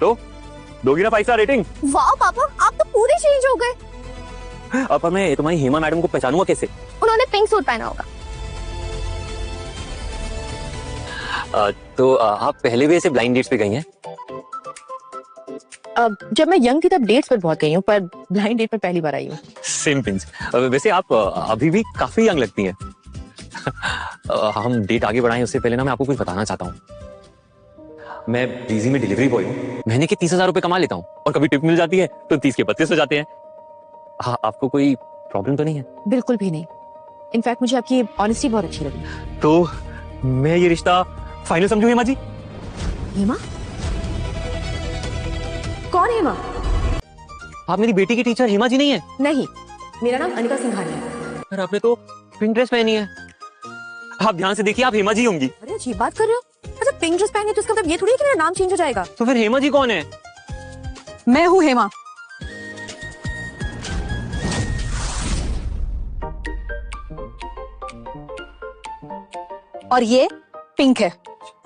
तो दोगी ना 5 स्टार रेटिंग? वाह पापा, आप तो पूरे चेंज हो गए। अब मैं तुम्हारी हेमा मैडम को पहचानूंगा कैसे? उन्होंने पिंक सूट पहना होगा। तो आप पहले भी ऐसे ब्लाइंड डेट्स पे गई हैं? जब मैं यंग थी तब डेट्स पर बहुत गई हूँ, पर ब्लाइंड डेट पर पहली बार आई हूँ। Same pinch. वैसे आप अभी भी काफी यंग लगती हैं। हम डेट आगे बढ़ाएं उससे पहले ना मैं आपको कुछ बताना चाहता हूँ। मैं ब्रीजी में डिलीवरी बॉय हूँ। महीने के 30,000 रुपए कमा लेता हूँ और कभी टिप मिल जाती है तो 30 के 32 हो जाते हैं। हाँ, आपको कोई प्रॉब्लम तो नहीं है? बिल्कुल भी नहीं। इनफैक्ट मुझे आपकी ऑनेस्टी बहुत अच्छी लगी। तो मैं ये रिश्ता फाइनल समझूं हेमा जी? हेमा? कौन हेमा? आप मेरी बेटी की टीचर हेमा जी नहीं है? नहीं, मेरा नाम अनिका सिंघानिया है। पर आपने तो पिंक ड्रेस पहनी है। आप ध्यान से देखिए, आप हेमा जी होंगी। अरे अजीब बात कर रहे हो। अच्छा, पिंक ड्रेस पहने तो इसका मतलब ये थोड़ी है कि मेरा नाम चेंज हो जाएगा। तो फिर हेमा जी कौन है? मैं हूँ हेमा। और ये पिंक है।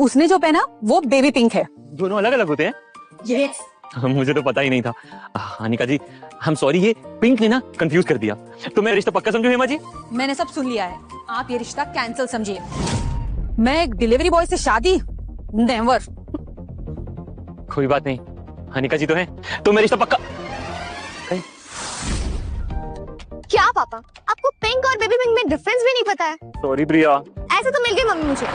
उसने जो पहना वो बेबी पिंक है। दोनों अलग अलग होते हैं? यस। मुझे तो पता ही नहीं था। अनिका जी, हम सॉरी, ये पिंक ने ना कंफ्यूज कर दिया। तो मैं रिश्ता पक्का समझूं हेमा जी? मैंने सब सुन लिया है। आप ये रिश्ता कैंसिल समझिए। मैं एक डिलीवरी बॉय से शादी? नेवर। कोई बात नहीं, अनिका जी तो हैं, तो मैं रिश्ता पक्का। क्या पापा, आपको पिंक और बेबी पिंक में डिफरेंस भी नहीं पता है? सॉरी प्रिया। ऐसे तो मिल गई मम्मी मुझे।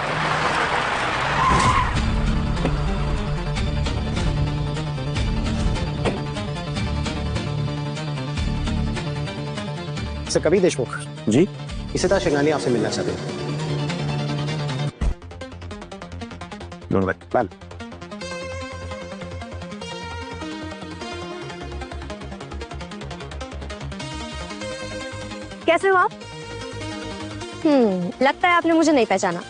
सर कबीर देशमुख जी? इशिता सिंघानिया आपसे मिलना चाहते हैं। मैम, कैसे हो आप? लगता है आपने मुझे नहीं पहचाना।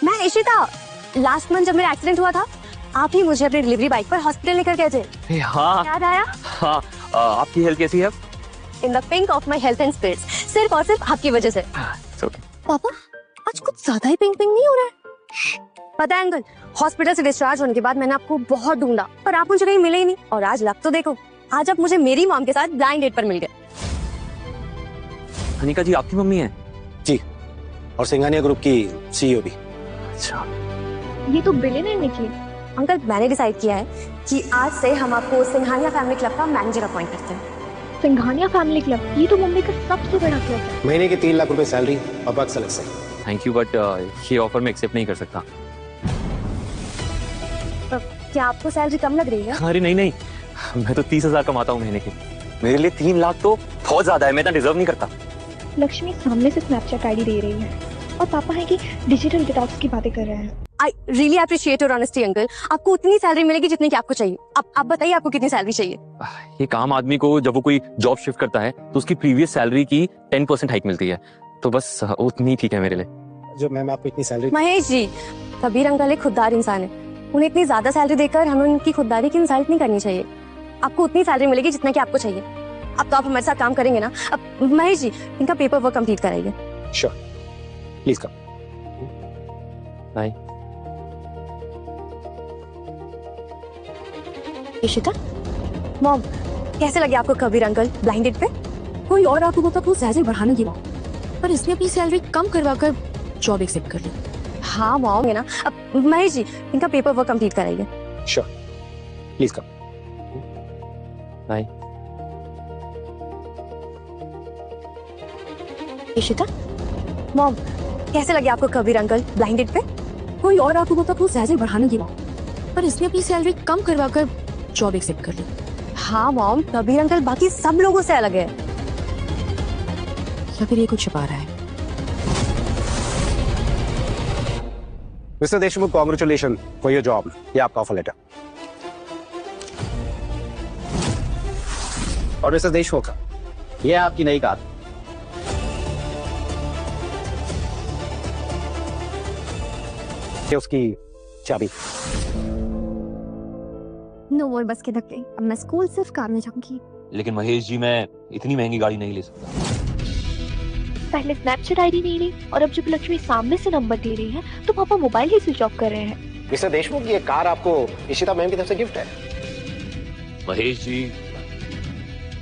मैं इशिता। लास्ट मंथ जब मेरा एक्सीडेंट हुआ था, आप ही मुझे अपनी डिलीवरी बाइक पर हॉस्पिटल लेकर गए थे। हाँ याद आया? हाँ। आपकी हेल्थ कैसी है? In the pink of my health and spirits, सिर्फ और सिर्फ आपकी वजह से। पापा, आज कुछ ज्यादा ही पिंक पिंक नहीं हो रहा है? पता है अंकल, हॉस्पिटल से डिस्चार्ज होने के बाद मैंने आपको बहुत ढूंढा, पर आप मुझे कहीं मिले ही नहीं। और आज लग तो देखो, आज आप मुझे मेरी मॉम के साथ ब्लाइंड डेट पर मिल गए। अनिका जी आपकी मम्मी है? जी, और सिंघानिया ग्रुप की सीईओ भी। अच्छा, ये तो बिलियनर निकली। अंकल, मैंने डिसाइड किया है कि आज से हम आपको सिंघानिया फैमिली क्लब का मैनेजर अपॉइंट करते हैं। सिंघानिया फैमिली क्लब, ये तो मुंबई का सबसे बड़ा क्लब है। महीने के 3 लाख रुपए सैलरी और वर्क सेलेक्ट से। थैंक यू, बट ये ऑफर मैं एक्सेप्ट नहीं कर सकता। क्या आपको सैलरी कम लग रही है? अरे नहीं नहीं, मैं तो 30,000 कमाता हूँ महीने के। मेरे लिए 3 लाख तो बहुत ज्यादा है, मैं इतना डिजर्व नहीं करता। लक्ष्मी सामने से स्नैपचैट आईडी दे रही है और पापा है कि डिजिटल डिटॉक्स की बातें कर रहे हैं। I really appreciate your honesty uncle. आपको उतनी सैलरी मिलेगी जितनी की आपको चाहिए। आप बताइए, आपको कितनी सैलरी चाहिए? ये काम आदमी को जब वो कोई जॉब शिफ्ट करता है तो उसकी प्रीवियस सैलरी की 10% हाइक मिलती है, तो बस उतनी ठीक है मेरे लिए। जो मैम आपको इतनी सैलरी। महेश जी, कबीर अंकल एक खुददार इंसान है। उन्हें इतनी ज्यादा सैलरी देकर हमें उनकी खुददारी की इंसल्ट नहीं करनी चाहिए। आपको उतनी सैलरी मिलेगी जितना कि आपको चाहिए। अब तो आप हमारे साथ काम करेंगे ना? अब महेश जी, इनका पेपर वर्क कंप्लीट कराइए। Sure, please come. Bye. Ishita, mom, कैसे लगे आपको कबीर अंकल ब्लाइंड डेट पे? कोई और आपको बोलता तो सैलरी बढ़ाने की बात, पर इसने अपनी सैलरी कम करवा कर जॉब एक्सेप्ट कर ली। हाँ मॉम है ना। अब महेश जी, इनका पेपर वर्क कंप्लीट कराइए। Sure, please come. Bye. Ishita, mom, कैसे लगे आपको कबीर अंकल ब्लाइंड डेट पे? कोई और आपको बोलता तो सैलरी बढ़ाने की बात, पर इसने अपनी सैलरी कम करवा कर जॉब एक्सेप्ट कर ली। हाँ मॉम, कबीर अंकल बाकी सब लोगों से अलग है। या फिर ये कुछ छुपा रहा है? Mister Deshmukh, congratulation for your job. ये आपका ऑफर लेटर। और मिस्टर देशमुख, ये है आपकी नई कार। ये उसकी चाबी। नो मोर बस के धक्के। अब मैं स्कूल सिर्फ कार में जाऊंगी। लेकिन महेश जी, मैं इतनी महंगी गाड़ी नहीं ले सकता। पहले स्नैपचैट आईडी नहीं रही और अब जब लक्ष्मी सामने से नंबर दे रही है तो पापा मोबाइल ही स्विच ऑफ कर रहे हैं। मिस्टर देशमुख, ये कार आपको इशिता मैम की तरफ से गिफ्ट है। महेश जी,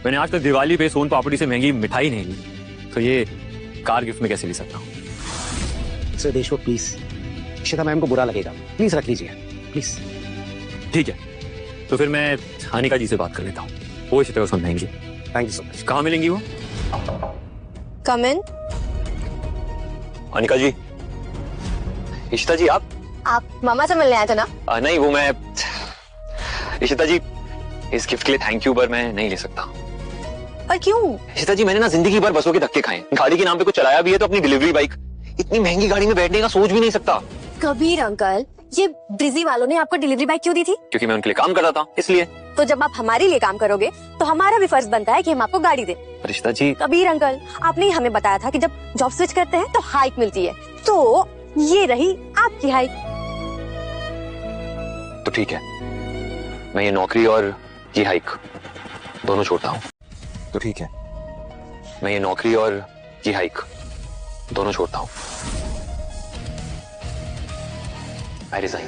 मैंने आज तक दिवाली पे सोन पापड़ी से महंगी मिठाई नहीं ली, तो ये कार गिफ्ट में कैसे ले सकता हूँ? Sir Deshmukh please, Ishita ma'am को बुरा लगेगा, प्लीज रख लीजिए प्लीज। ठीक है, तो फिर मैं अनिका जी से बात कर लेता हूँ, वो इसी तरह समझाएंगे। Thank you so much. कहाँ मिलेंगी वो? कम इन। अनिका जी, इशिता जी आप मामा से मिलने आए थे ना? नहीं, वो मैं इशिता जी, इस गिफ्ट के लिए थैंक यू, पर मैं नहीं ले सकता। पर क्यों? इशिता जी, मैंने ना जिंदगी भर बसों के धक्के खाए, गाड़ी के नाम पे कुछ चलाया भी है तो अपनी डिलीवरी बाइक, इतनी महंगी गाड़ी में बैठने का सोच भी नहीं सकता। कबीर अंकल, ये ब्रिजी वालों ने आपको डिलीवरी बाइक क्यों दी थी? क्योंकि मैं उनके लिए काम करता था, इसलिए। तो जब आप हमारे लिए काम करोगे तो हमारा भी फर्ज बनता है कि हम आपको गाड़ी दें। पर इशिता जी, कबीर अंकल, आपने ही हमें बताया था कि जब जॉब स्विच करते हैं तो हाइक मिलती है, तो ये रही आपकी हाइक। तो ठीक है, मैं ये नौकरी और ये हाइक दोनों छोड़ता हूँ। तो ठीक है, मैं ये नौकरी और ये हाइक दोनों छोड़ता हूँ। I resign।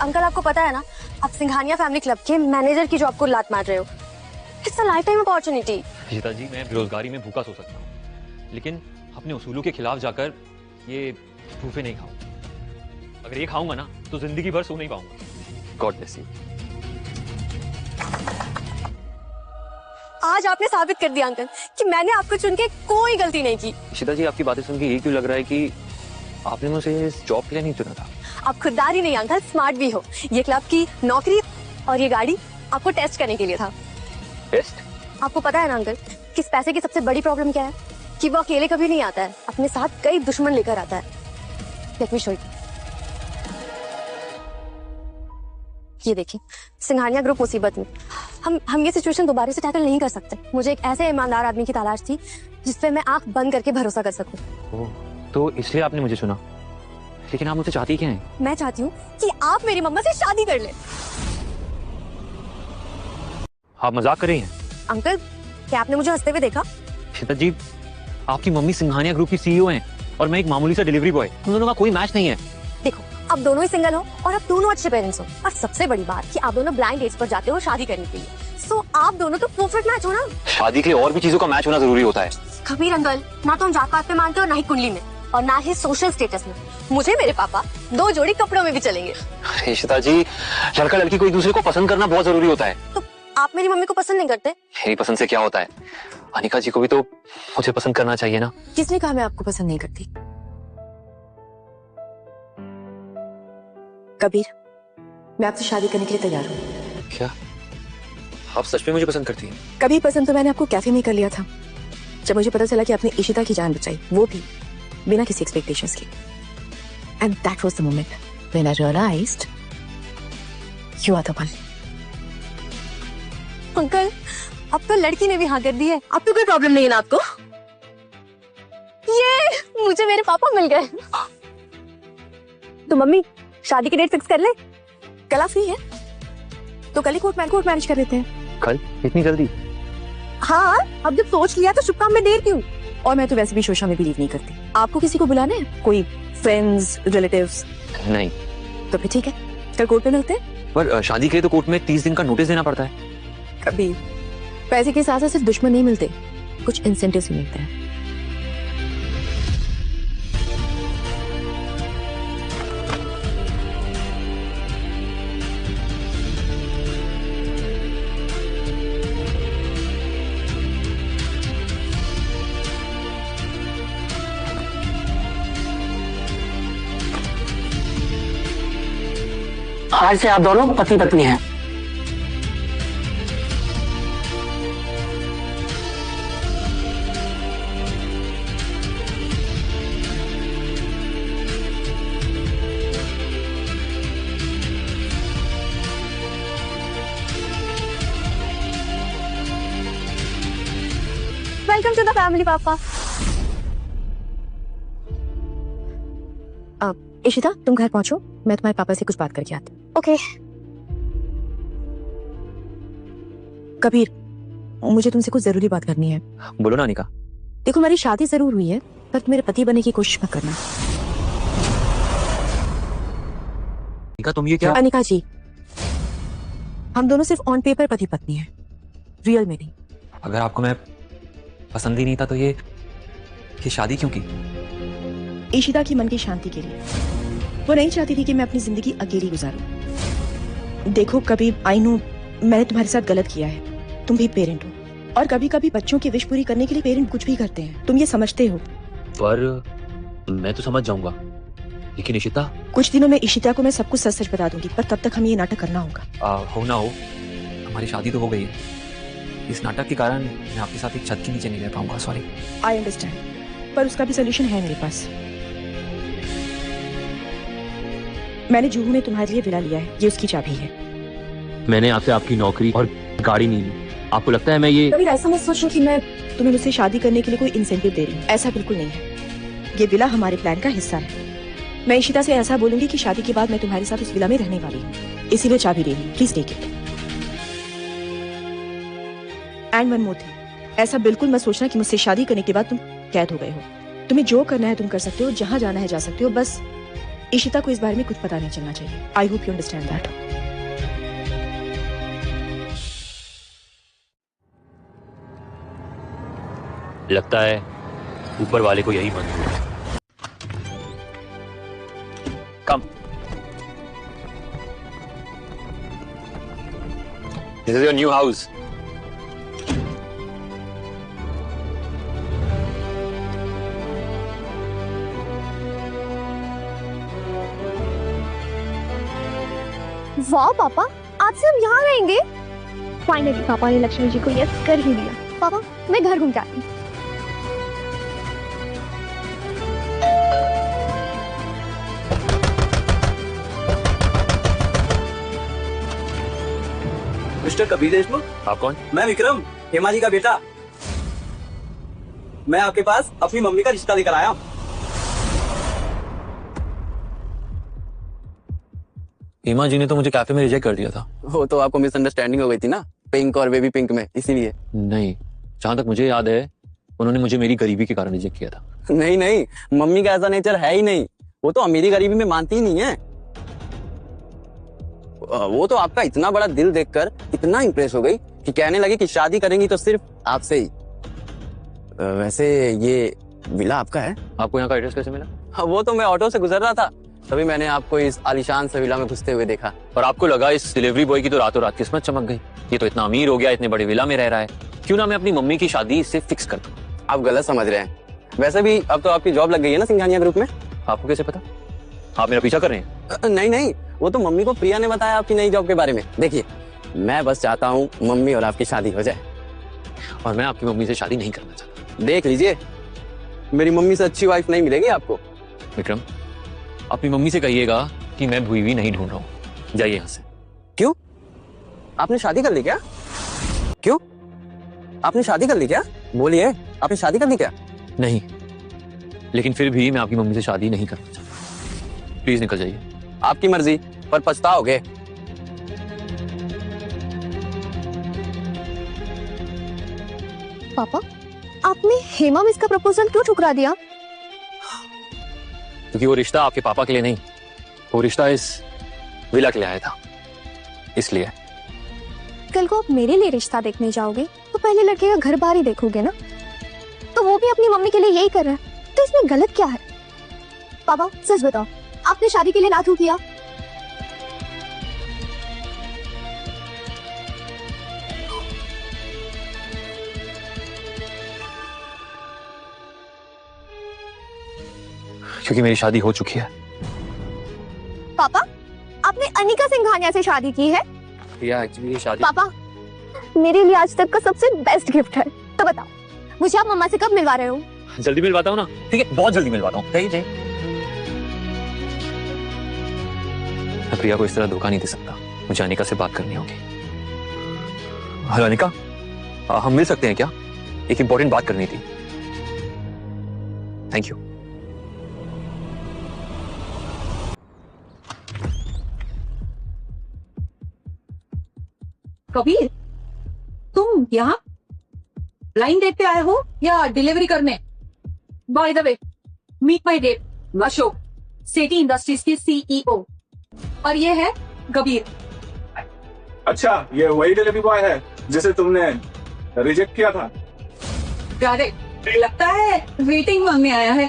अंकल, आपको पता है ना, आप सिंघानिया फैमिली क्लब के मैनेजर की जॉब को लात मार रहे हो। It's a lifetime opportunity. Geeta ji, मैं बेरोजगारी में भूखा सो सकता हूँ, लेकिन अपने उसूलों के खिलाफ जाकर ये तूफे नहीं खाऊंगा। अगर ये खाऊंगा ना तो जिंदगी भर सो नहीं पाऊंगा। God bless you. आज आपने साबित कर दिया अंकल कि मैंने आपको चुन के कोई गलती नहीं की। इशिता जी, आपकी बातें सुन के ये क्यों लग रहा है कि आपने मुझे इस जॉब के लिए नहीं चुना था? आप खुददार ही नहीं अंकल, स्मार्ट भी हो। ये क्लब की नौकरी और ये गाड़ी आपको टेस्ट करने के लिए था। टेस्ट? आपको पता है ना अंकल, किस पैसे की सबसे बड़ी प्रॉब्लम क्या है? कि वो अकेले कभी नहीं आता है, अपने साथ कई दुश्मन लेकर आता है। Let me show you. ये देखिए, सिंघानिया ग्रुप मुसीबत में। हम ये सिचुएशन दोबारा से टैकल नहीं कर सकते। मुझे एक ऐसे ईमानदार आदमी की तलाश थी जिस पे मैं आंख बंद करके भरोसा कर सकूं। तो इसलिए आपने मुझे चुना, लेकिन आप मुझसे चाहती क्या हैं? मैं चाहती हूँ कि आप मेरी मम्मा से शादी कर लें। आप मजाक कर रही हैं? अंकल, क्या आपने मुझे हंसते हुए देखा? इशिता जी, आपकी मम्मी सिंघानिया ग्रुप की सीईओ हैं और मैं एक मामूली सा डिलीवरी बॉय। उन दोनों का कोई मैच नहीं है। देखो, आप दोनों ही सिंगल हो और आप दोनों अच्छे पेरेंट्स हो, और सबसे बड़ी बात कि आप दोनों ब्लाइंड डेट्स पर जाते हो शादी करने के लिए। सो आप दोनों तो परफेक्ट मैच हो ना। शादी के लिए और भी चीजों का मैच होना जरूरी होता है। कबीर अंकल, ना तो हम जात पात पे मानते हो, ना ही कुंडली में, और ना ही सोशल स्टेटस में। मुझे मेरे पापा 2 जोड़ी कपड़ों में भी चलेंगे। इशिता जी, लड़का लड़की को एक दूसरे को पसंद करना बहुत जरूरी होता है। तो आप मेरी मम्मी को पसंद नहीं करते? मेरी पसंद से क्या होता है? अनिका जी को भी तो मुझे पसंद करना चाहिए ना। किसने कहा मैं आपको पसंद नहीं करती? कबीर, मैं आपसे शादी करने के लिए तैयार हूँ। क्या आप सच में मुझे पसंद करती हैं? कभी पसंद तो मैंने आपको कैफे में कर लिया था, जब मुझे पता चला कि आपने इशिता की जान बचाई, वो भी बिना किसी एक्सपेक्टेशंस के। And that was the moment when I realized you are the one. Uncle, अब तो लड़की ने भी हाँ कर दी है। अब तो कोई प्रॉब्लम नहीं है ना आपको? ये मुझे मेरे पापा मिल गए। तो मम्मी, शादी की डेट फिक्स कर ले। कल आप फ्री है तो कल ही कोर्ट मैरिज कर लेते हैं। कल? इतनी जल्दी? हाँ, अब जब सोच लिया तो शुभ काम में देर क्यों? और मैं तो वैसे भी शोशा में बिलीव नहीं करती। आपको किसी को बुलाना है? कोई फ्रेंड्स, रिलेटिव्स? नहीं। तो फिर ठीक है, कल कोर्ट पे मिलते हैं। पर शादी के लिए तो कोर्ट में 30 दिन का नोटिस देना पड़ता है। कभी पैसे के साथ साथ सिर्फ दुश्मन नहीं मिलते, कुछ इंसेंटिव्स भी मिलते हैं। आज से आप दोनों पति पत्नी हैं। वेलकम टू द फैमिली पापा। इशिता, तुम घर पहुंचो, मैं तुम्हारे पापा से कुछ बात करके आती हूँ। ओके। कबीर, मुझे तुमसे कुछ जरूरी बात करनी है। बोलो ना अनिका। देखो, हमारी शादी जरूर हुई है, पर तुम मेरे पति बनने की कोशिश मत करना। अनिका, तुम ये क्या? अनिका जी, हम दोनों सिर्फ ऑन पेपर पति पत्नी हैं, रियल में नहीं। अगर आपको मैं पसंद ही नहीं था तो ये शादी क्यों की? ईशिता की मन की शांति के लिए। वो नहीं चाहती थी कि मैं अपनी जिंदगी अकेली गुजारूं। देखो, कभी आई नो मैंने तुम्हारे साथ गलत किया है, तुम भी पेरेंट हो, और कभी कभी बच्चों की विश पूरी करने के लिए पेरेंट कुछ भी करते हैं, तुम ये समझते हो। पर मैं तो समझ जाऊंगा, लेकिन इशिता? कुछ दिनों में ईशिता को मैं सब कुछ सच सच बता दूंगी, पर तब तक हमें ये नाटक करना होगा। हो ना हो, हमारी शादी तो हो गई है। इस नाटक के कारण मैं आपके साथ एक छत के नीचे नहीं रह पाऊंगा। सॉरी। आई अंडरस्टैंड, पर उसका भी सोल्यूशन है मेरे पास। मैंने जुहू में तुम्हारे लिए विला लिया है, ये उसकी चाबी है। मैंने आपसे आपकी नौकरी और गाड़ी नहीं ली। आपको लगता है मैं ये? कभी ऐसा मत सोचो कि मैं तुम्हें मुझसे शादी करने के लिए कोई इंसेंटिव दे रही हूँ, ऐसा बिल्कुल नहीं है। ये विला हमारे प्लान का हिस्सा है। मैं ईशिता से ऐसा बोलूंगी कि शादी के बाद मैं तुम्हारे साथ उस विला में रहने वाली हूँ, इसीलिए चाबी ले ली। Please take it. And one more thing, ऐसा बिल्कुल मत सोचना कि मुझसे शादी करने के बाद तुम कैद हो गए हो। तुम्हें जो करना है तुम कर सकते हो, जहां जाना है जा सकते हो, बस ईशिता को इस बारे में कुछ पता नहीं चलना चाहिए। I hope you understand that. लगता है ऊपर वाले को यही मंजूर है। कम। This is your new house. वाह पापा, आज से हम यहाँ रहेंगे। फाइनली पापा ने लक्ष्मी जी को यस कर ही दिया। पापा, मैं घर घूम के आती हूँ। मिस्टर कबीर देशमुख। आप कौन? मैं विक्रम, हेमा जी का बेटा। मैं आपके पास अपनी मम्मी का रिश्ता लेकर आया हूँ। हेमा जी ने तो मुझे कैफे में रिजेक्ट कर दिया था। वो तो आपको मिसअंडरस्टैंडिंग हो गई थी ना, पिंक और बेबी पिंक में, इसीलिए। नहीं, जहां तक मुझे याद है उन्होंने मुझे मेरी गरीबी के कारण रिजेक्ट किया था। नहीं नहीं, मम्मी का ऐसा नेचर है ही नहीं। वो तो अमीरी गरीबी में मानती ही नहीं है। वो तो आपका इतना बड़ा दिल देखकर इतना इंप्रेस हो गई कि कहने लगी कि शादी करेंगी तो सिर्फ आपसे ही। वैसे ये विला आपका है? आपको यहाँ का एड्रेस कैसे मिला? वो तो मैं ऑटो से गुजर रहा था, तभी मैंने आपको इस आलीशान से विला में घुसते हुए देखा। और आपको लगा इस डिलीवरी बॉय की तो रातों रात किस्मत चमक गई, ये तो इतना अमीर हो गया, इतने बड़े विला में रह रहा है, क्यों ना मैं अपनी मम्मी की शादी इससे फिक्स कर दूं। आप गलत समझ रहे हैं। वैसे भी अब तो आपकी जॉब लग गई है ना सिंघानिया ग्रुप में। आपको कैसे पता? आप मेरा पीछा कर रहे हैं? नहीं नहीं, वो तो मम्मी को प्रिया ने बताया आपकी नई जॉब के बारे में। देखिए, मैं बस चाहता हूँ मम्मी और आपकी शादी हो जाए। और मैं आपकी मम्मी से शादी नहीं करना चाहता। देख लीजिए, मेरी मम्मी से अच्छी वाइफ नहीं मिलेगी आपको। विक्रम, अपनी मम्मी से कहिएगा कि मैं भुईवी नहीं ढूंढ रहा हूँ, जाइए यहाँ से। क्यों? आपने शादी कर ली क्या? क्यों? आपने शादी कर ली क्या? बोलिए, आपने शादी कर ली क्या? नहीं, लेकिन फिर भी मैं आपकी मम्मी से शादी नहीं करना चाहता। प्लीज निकल जाइए। आपकी मर्जी, पर पछताओगे। पापा, आपने हेमा मिस का प्रपोजल क्यों ठुकरा दिया? क्योंकि वो रिश्ता आपके पापा के लिए नहीं, वो रिश्ता इस विला के लिए आया था, इसलिए। कल को आप मेरे लिए रिश्ता देखने जाओगे तो पहले लड़के का घर बार ही देखोगे ना। तो वो भी अपनी मम्मी के लिए यही कर रहा है, तो इसमें गलत क्या है? पापा सच बताओ, आपने शादी के लिए ना क्यों किया? क्योंकि मेरी शादी हो चुकी है। पापा, आपने अनिका सिंघानिया से शादी की है? या एक्चुअली शादी। पापा, मेरे लिए आज तक का सबसे बेस्ट गिफ्ट है। तो बताओ, मुझे आप मम्मा से कब मिलवा रहे हो? जल्दी मिलवाता हूँ ना। ठीक है, बहुत जल्दी मिलवाता हूँ। जाइए। मैं प्रिया को इस तरह धोखा नहीं दे सकता, मुझे अनिका से बात करनी होगी। हेलो अनिका, हम मिल सकते हैं क्या? एक इंपॉर्टेंट बात करनी थी। Thank you. कबीर, तुम यहाँ ब्लाइंड डेट पे आए हो या डिलीवरी करने? By the way, meet my date Ashok, Sethi industries के सीईओ, और ये है कबीर, अच्छा, ये वही डिलीवरी बॉय है जिसे तुमने रिजेक्ट किया था? करेक्ट, लगता है वेटिंग में आया है।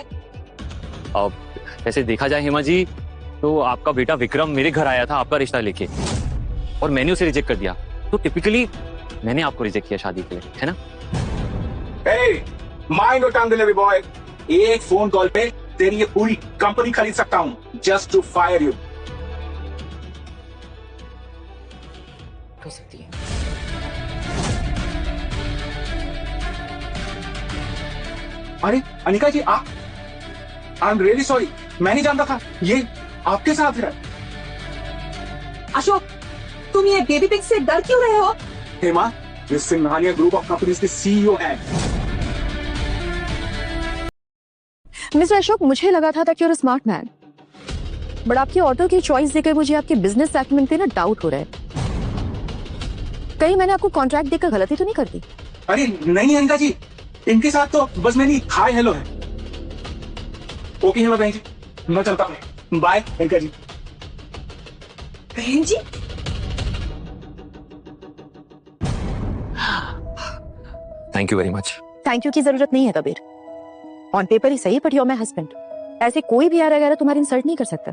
अब वैसे देखा जाए हेमा जी, तो आपका बेटा विक्रम मेरे घर आया था आपका रिश्ता लेके, और मैंने उसे रिजेक्ट कर दिया। तो टिपिकली मैंने आपको रिजेक्ट किया शादी के लिए, है ना? Hey, mind your tongue delivery boy. एक फोन कॉल पे तेरी ये पूरी कंपनी खरीद सकता हूँ जस्ट टू फायर यू। हो सकती है। अरे अनिका जी, आप, आई एम रियली सॉरी, मैं नहीं जानता था ये आपके साथ है। अशोक, तुम ये बेबी पिग से डर क्यों रहे हो? हेमा, ये सिंघानिया ग्रुप ऑफ कंपनीज के सीईओ हैं। मिस्टर अशोक, मुझे लगा था that you are a smart man, but आपकी ऑटो की चॉइस देकर मुझे आपके बिजनेस एक्मेंट पे ना डाउट हो रहा है। कहीं मैंने आपको कॉन्ट्रैक्ट देकर गलती तो नहीं कर दी? अरे नहीं अनिका जी, इनके साथ तो बस मेरी हाय हेलो है। ओके हेमा बहन जी, मैं चलता हूँ। बाय अनिका जी। बहन जी, thank you very much. Thank you की जरूरत नहीं है कबीर। ऑन पेपर ही सही, but you are my husband. ऐसे कोई भी यार अगर तुम्हारी इंसल्ट नहीं कर सकता।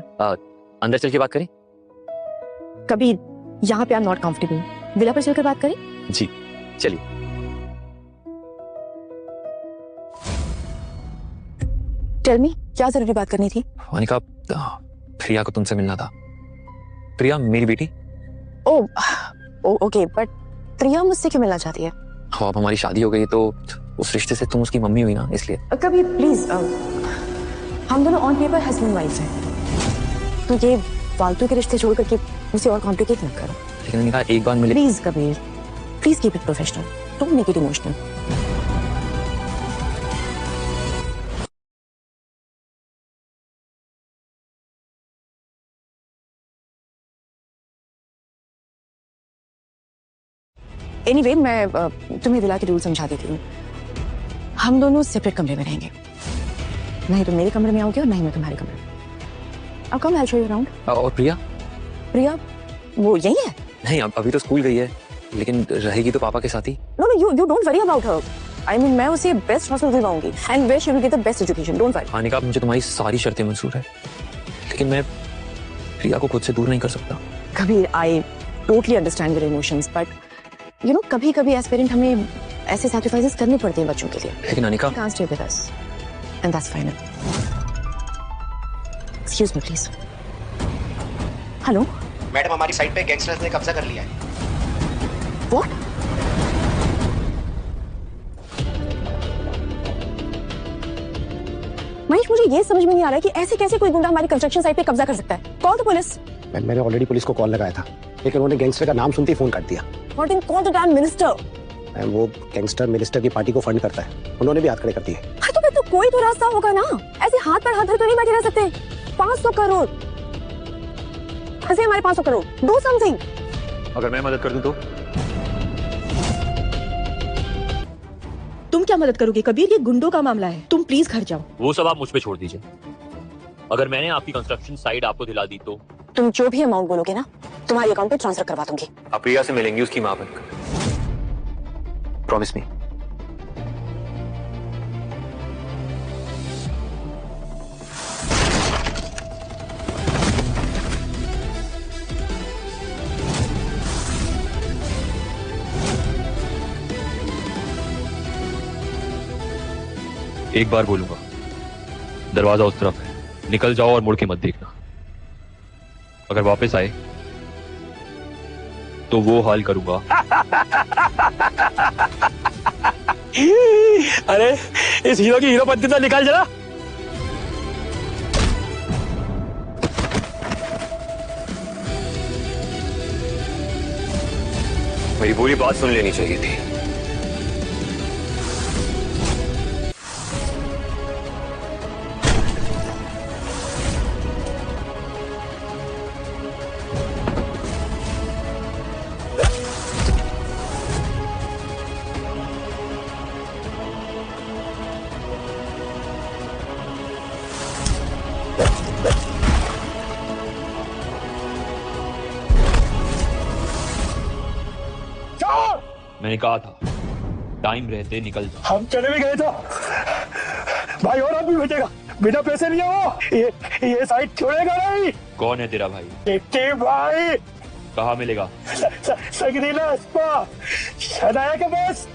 अंदर चल के बात करें? कबीर, यहाँ पे आई एम नॉट कंफर्टेबल, विला पर चलकर बात करें? जी चलिए। टेल मी, क्या जरूरी बात करनी थी? अनिका, प्रिया को तुमसे मिलना था। प्रिया मेरी बेटी। ओके, बट प्रिया मुझसे क्यों मिलना चाहती है? अब हमारी शादी हो गई तो उस रिश्ते से तुम उसकी मम्मी हुई ना, इसलिए। कबीर प्लीज, हम दोनों ऑन पेपर हस्बैंड वाइफ हैं, तो ये फालतू के रिश्ते छोड़ करके मुझे और कॉम्प्लिकेट मत करो। लेकिन अनिका, एक बार मिले। Please Kabir, please keep it professional, don't make it emotional. Anyway, मैं तुम्हें विला के रूल समझा देती हूँ। हम दोनों सेपरेट कमरे में रहेंगे, नहीं तुम मेरे कमरे में आओगे और नहीं मैं तुम्हारे कमरे में। अब कम, आई शो यू अराउंड। और प्रिया? प्रिया वो यही है? नहीं, अभी तो स्कूल गई है, लेकिन रहेगी तो पापा के साथ ही। No you don't worry about her. I mean, मैं उसे बेस्ट हॉस्टल दिलवाऊंगी and where she will get the best education, don't worry. Anika, मुझे तुम्हारी सारी शर्तें मंजूर है, लेकिन मैं प्रिया को खुद से दूर नहीं कर सकता। Kabir, I totally understand your emotions, but you know कभी कभी एज पेरेंट हमें ऐसे सैक्रिफाइसेस करने पड़ते हैं बच्चों के लिए। लेकिन Anika, You can't stay with us, and that's final. Excuse me, please. Hello madam, हमारी साइट पे गैंगस्टर्स ने कब्जा कर लिया है। What? महेश, मुझे ये समझ में नहीं आ रहा है कि ऐसे कैसे कोई गुंडा हमारी कंस्ट्रक्शन साइट पे कब्जा कर सकता है। Call the police. मैंने ऑलरेडी पुलिस को कॉल लगाया था, लेकिन उन्होंने गैंगस्टर का नाम सुनते ही फोन काट दिया। What in call the damn minister? वो गैंगस्टर मिनिस्टर की पार्टी को फंड करता है, उन्होंने भी हाथ खड़े कर दिए। हाँ, तो फिर तो कोई तो रास्ता होगा ना। ऐसे हाथ पर हाथ धर तो नहीं बैठे रह सकते। 500 करोड़ ऐसे हमारे 500 करोड़, डू समथिंग। अगर मैं मदद कर दूं तो? तुम क्या मदद करोगे कबीर? ये गुंडों का मामला है, तुम प्लीज घर जाओ। वो सब आप मुझ पे छोड़ दीजिए। अगर मैंने आपकी कंस्ट्रक्शन साइट आपको दिला दी तो? तुम जो भी अमाउंट बोलोगे ना, तुम्हारे अकाउंट पे ट्रांसफर करवा दूंगी। आप प्रिया से मिलेंगी, उसकी मां बनकर। Promise me. एक बार बोलूंगा, दरवाजा उस तरफ है, निकल जाओ और मुड़ के मत देखना। अगर वापस आए तो वो हाल करूंगा। अरे इस हीरो की हीरो पत्ती तो निकाल जरा। मेरी पूरी बात सुन लेनी चाहिए थी। मैंने कहा था टाइम रहते निकल जा। हम चले भी गए तो भाई और आदमी भेजेगा, बिना पैसे नहीं वो ये साइट छोड़ेगा नहीं। कौन है तेरा भाई? चिट्टी भाई। कहाँ मिलेगा? सगदीला स्पा शनाया के पास।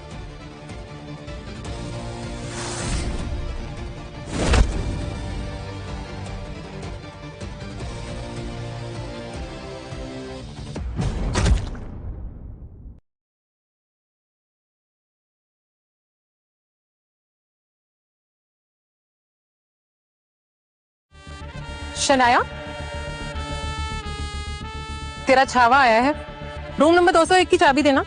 शनाया, तेरा छावा आया है। रूम नंबर 201 की चाबी देना।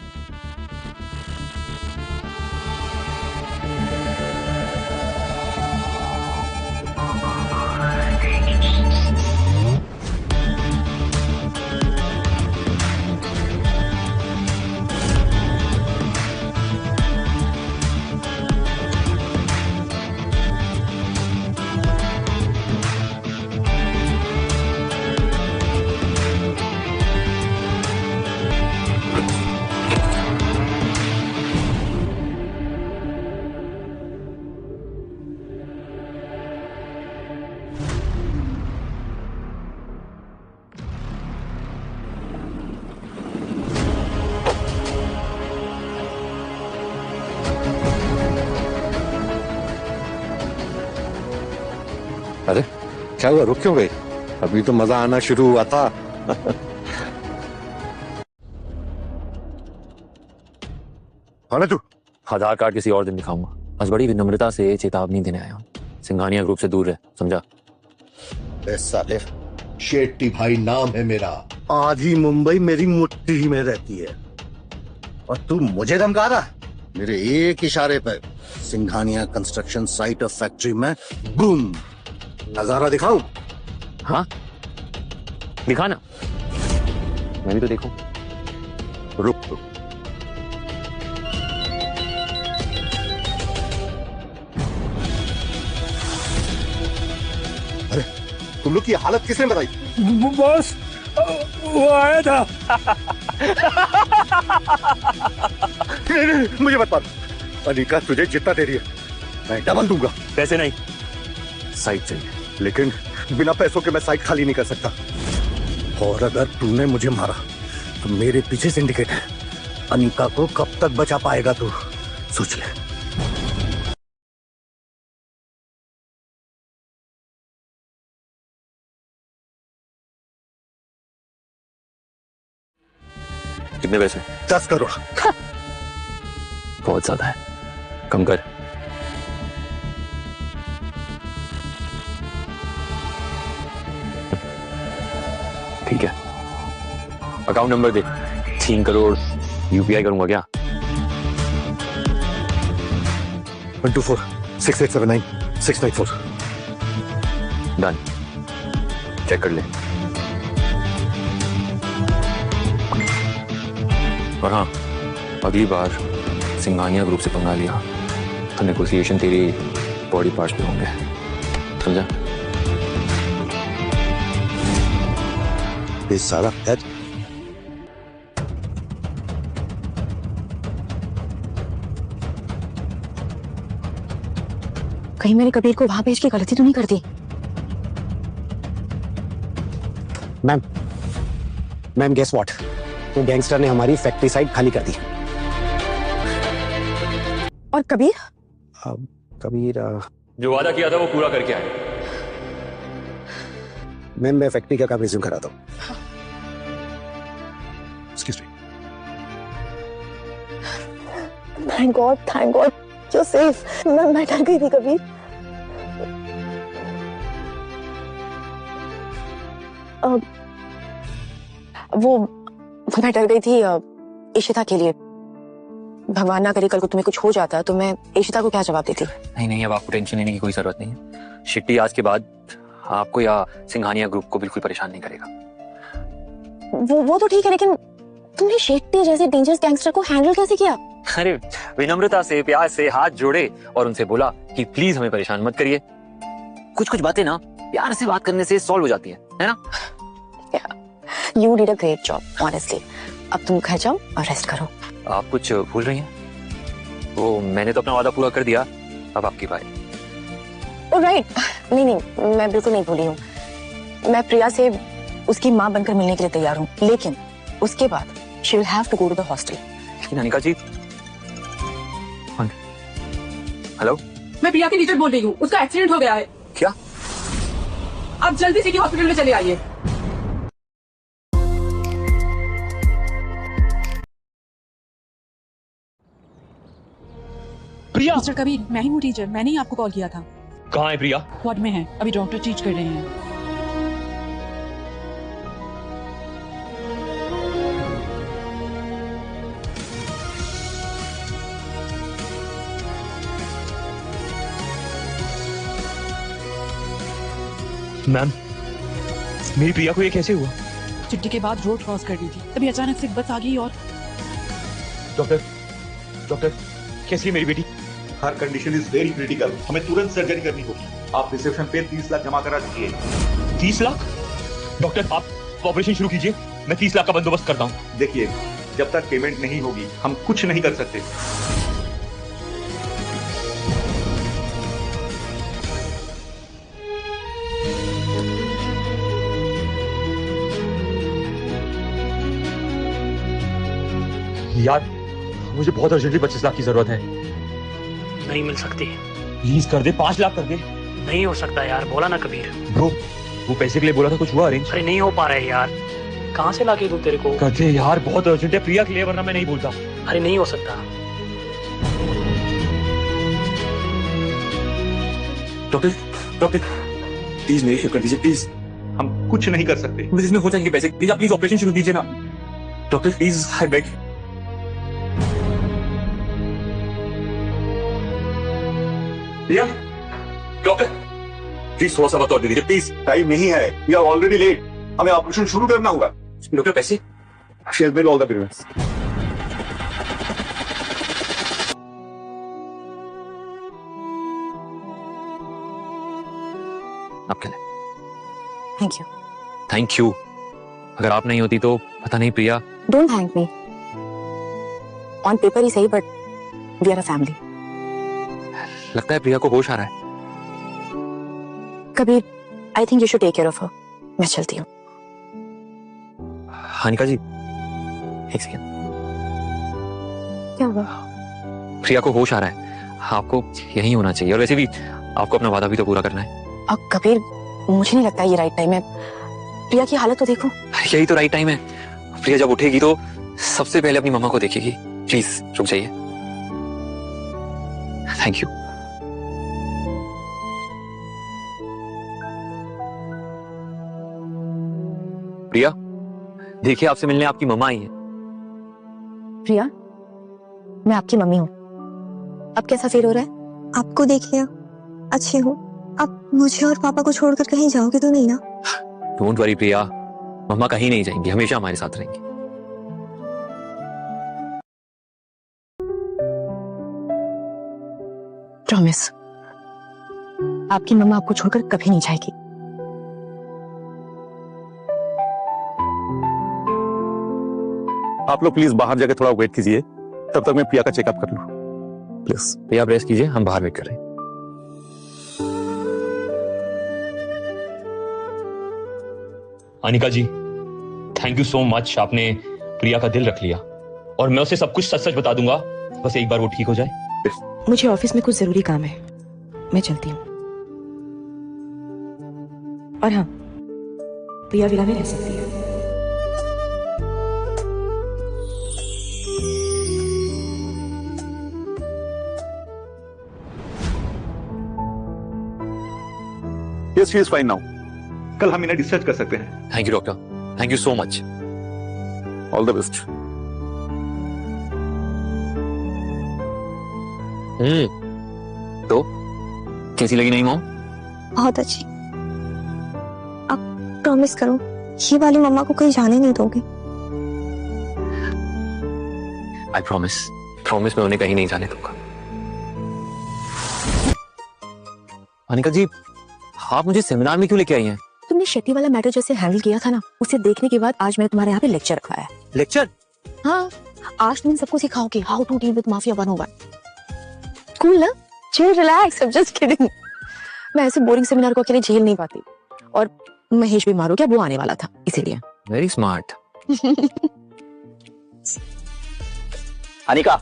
अरे क्या हुआ, रुक क्यों गई? अभी तो मजा आना शुरू हुआ था। हाँ तू आधार कार्ड किसी और दिन दिखाऊंगा। बस बड़ी विनम्रता से चेतावनी देने आया हूँ, सिंघानिया ग्रुप से दूर रहे, समझा? साले शेट्टी भाई नाम है मेरा। आधी मुंबई मेरी मुट्ठी में रहती है और तू मुझे धमका रहा? मेरे एक इशारे पर सिंघानिया कंस्ट्रक्शन साइट और फैक्ट्री में बूम नजारा दिखाऊं? हाँ दिखाना, मैं भी तो देखूं। रुक रुक, अरे तुम लोग की हालत किसने बताई? बॉस वो आया था। नहीं, मुझे मत मार। अनिका तुझे जितना दे रही है मैं डबल दूंगा। पैसे नहीं, साइट चाहिए। लेकिन बिना पैसों के मैं साइट खाली नहीं कर सकता। और अगर तूने मुझे मारा तो मेरे पीछे सिंडिकेट है। अनिका को कब तक बचा पाएगा तू, सोच ले। कितने पैसे? 10 करोड़। बहुत ज्यादा है, कम कर। ठीक है, अकाउंट नंबर दे। 3 करोड़ यूपीआई करूंगा क्या? 1246879 डन, चेक कर ले। और हाँ, अगली बार सिंघानिया ग्रुप से पंगा लिया तो नेगोशिएशन तेरी बॉडी पार्ट्स पे होंगे, समझा? ये सारा खैर कहीं मेरे कबीर को वहां भेज के गलती तो नहीं कर दी? मैम गेस व्हाट, तो गैंगस्टर ने हमारी फैक्ट्री साइट खाली कर दी। और कबीर? कबीर जो वादा किया था वो पूरा करके आए। मैम मैं फैक्ट्री का काम रिज्यूम कराता हूँ। Excuse me. Thank God you're safe। मैं डर गई थी कबीर। वो मैं डर गई थी इशिता के लिए। भगवान ना करे कल को तुम्हें कुछ हो जाता तो मैं इशिता को क्या जवाब देती? नहीं, अब आपको टेंशन लेने की कोई जरूरत नहीं है। शिट्टी आज के बाद आपको या सिंघानिया ग्रुप को बिल्कुल परेशान नहीं करेगा। वो तो ठीक है, लेकिन तुमने शेट्टी जैसे डेंजरस गैंगस्टर को हैंडल कैसे किया? अरे विनम्रता से, प्यार से हाथ जोड़े और उनसे बोला कि प्लीज हमें परेशान मत करिए। कुछ बातें ना प्यार से बात करने से सॉल्व हो जाती है ना? You did a great job, honestly। अब तुम घर जाओ और रेस्ट करो। आप कुछ भूल रही हैं? वो मैंने तो अपना वादा पूरा कर दिया, अब आपकी बारी। राइट, नहीं, मैं बिल्कुल नहीं भूली हूँ। मैं प्रिया से उसकी माँ बनकर मिलने के लिए तैयार हूँ, लेकिन उसके बाद she will have to go to the hostel. लेकिन अनिका जी, हेलो, मैं प्रिया की टीचर बोल रही हूँ, उसका एक्सीडेंट हो गया है। क्या? आप जल्दी से हॉस्पिटल में चले आइए। प्रिया, मिस्टर कबीर, मैं ही हूँ टीचर, मैंने ही आपको कॉल किया था। कहाँ है प्रिया? वार्ड में है, अभी डॉक्टर ट्रीट कर रहे हैं। मैम, मेरी प्रिया को ये कैसे हुआ? छुट्टी के बाद रोड क्रॉस कर रही थी, तभी अचानक से एक बस आ गई और डॉक्टर कैसी है मेरी बेटी? हर कंडीशन इज वेरी क्रिटिकल, हमें तुरंत सर्जरी करनी होगी। आप रिसेप्शन पे 30 लाख जमा करा दीजिए। 30 लाख? डॉक्टर आप ऑपरेशन शुरू कीजिए, मैं 30 लाख का बंदोबस्त करता हूँ। देखिए, जब तक पेमेंट नहीं होगी हम कुछ नहीं कर सकते। यार मुझे बहुत अर्जेंटली 25 लाख की जरूरत है। नहीं मिल सकती। प्लीज कर दे, 5 लाख कर दे। नहीं हो सकता यार, बोला ना कबीर। ब्रो, वो पैसे के लिए बोला था, कुछ हुआ अरेंज? अरे नहीं हो पा रहा है यार, कहाँ से लाके दूं तेरे को? कर दे यार, बहुत अर्जेंट है प्रिया के लिए, वरना मैं नहीं बोलता। अरे नहीं हो सकता। डॉक्टर प्लीज मेरी हेल्प कर दीजिए, प्लीज। हम कुछ नहीं कर सकते। इसमें हो जाएंगे पैसे, प्लीज आप प्लीज ऑपरेशन शुरू कीजिए ना। Doctor please, I beg. Priya, doctor please थोड़ा सा वक्त और दे दीजिए, प्लीज। टाइम नहीं है, वी आर ऑलरेडी लेट। हमें ऑपरेशन शुरू करना होगा। डॉक्टर पैसे? She has made all the payments. आपके लिए थैंक यू। Thank you. अगर आप नहीं होती तो पता नहीं Priya. Don't thank me, on paper ही सही, but we are a family. लगता है प्रिया को होश आ रहा है। Kabir, I think you should take care of her. मैं चलती हूँ। अनिका जी, एक सेकंड। क्या हुआ? प्रिया को होश आ रहा है, आपको यहीं होना चाहिए। और वैसे भी आपको अपना वादा भी तो पूरा करना है। अब कबीर, मुझे नहीं लगता ये राइट टाइम है। प्रिया की हालत तो देखो। यही तो राइट टाइम है। प्रिया जब उठेगी तो सबसे पहले अपनी मम्मा को देखेगी। प्लीज रुक जाइए। Thank you. प्रिया, देखिए आपसे मिलने आपकी मम्मा आई है। प्रिया, मैं आपकी मम्मी हूँ। अब कैसा फील हो रहा है? आपको देख लिया, अच्छी हूँ। अब मुझे और पापा को छोड़कर कहीं जाओगे तो नहीं ना? डोंट वरी प्रिया, मम्मा कहीं नहीं जाएंगी, हमेशा हमारे साथ रहेंगी। प्रॉमिस, आपकी मम्मा आपको छोड़कर कभी नहीं जाएगी। आप लोग प्लीज बाहर जाकर थोड़ा वेट कीजिए, तब तक मैं प्रिया का चेकअप कर लूं। प्लीज प्रिया, रेस्ट कीजिए, हम बाहर वेट कर रहे हैं। अनिका जी, थैंक यू सो मच। आपने प्रिया का दिल रख लिया और मैं उसे सब कुछ सच सच बता दूंगा, बस एक बार वो ठीक हो जाए। मुझे ऑफिस में कुछ जरूरी काम है, मैं चलती हूँ। और हाँ, प्रिया विला में रह सकती है। Yes, she is fine now. कल हम इन्हें डिस्चार्ज कर सकते हैं। Thank you doctor, thank you so much. All the best. तो कैसी लगी नई मॉम? बहुत अच्छी। आप प्रॉमिस करो, ये वाली मम्मा को कहीं जाने नहीं दोगे? आई प्रॉमिस, प्रॉमिस मैं उन्हें कहीं नहीं जाने दूंगा। अनिका जी, आप मुझे सेमिनार में क्यों लेके आई हैं? तुमने शेट्टी वाला मैटर जैसे हैंडल किया था ना, उसे देखने के बाद आज मैंने तुम्हारे यहाँ पे लेक्चर रखवाया है। लेक्चर? हाँ, आज तुम सबको सिखाओगे how to deal with mafia 101। Cool ना? Chill, relax, I am just kidding. मैं ऐसे बोरिंग सेमिनार को अकेले झेल नहीं पाती, और महेश भी मारो क्या, वो आने वाला था इसीलिए। Very smart. अनिका,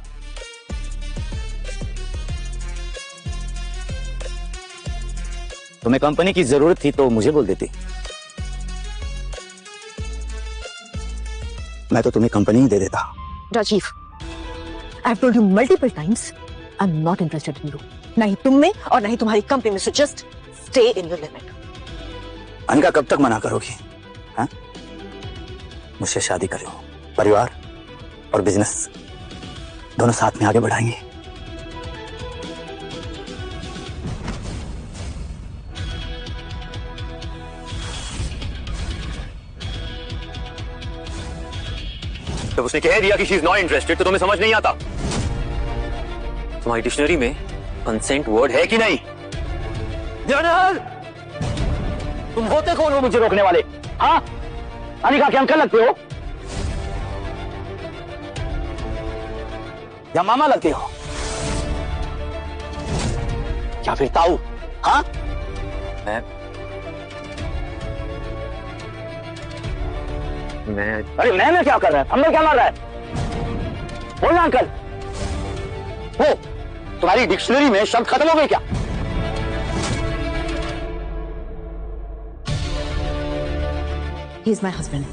तुम्हें कंपनी की जरूरत थी तो मुझे बोल देती, मैं तो तुम्हें कंपनी ही दे देता। Rajiv, I have told you multiple times, I am not interested in you, नहीं तुम में और नहीं तुम्हारी कंपनी में, so just stay in your limit. Anika, कब तक मना करोगी? हाँ? मुझसे शादी करो, परिवार और बिजनेस दोनों साथ में आगे बढ़ाएंगे। जब उसने कह दिया कि शी इज नॉट इंटरेस्टेड तो तुम्हें समझ नहीं आता? तुम्हारी डिक्शनरी में कंसेंट वर्ड है कि नहीं? जनरल, तुम होते कौन हो मुझे रोकने वाले? हाँ, अनिका के अंकल लगते हो या मामा लगते हो या फिर ताऊ? हाँ, मैं अरे मैं क्या कर रहा है? अंदर क्या मार रहा है? बोलना अंकल। हो, तुम्हारी डिक्शनरी में शब्द खत्म हो गए क्या? He is my husband.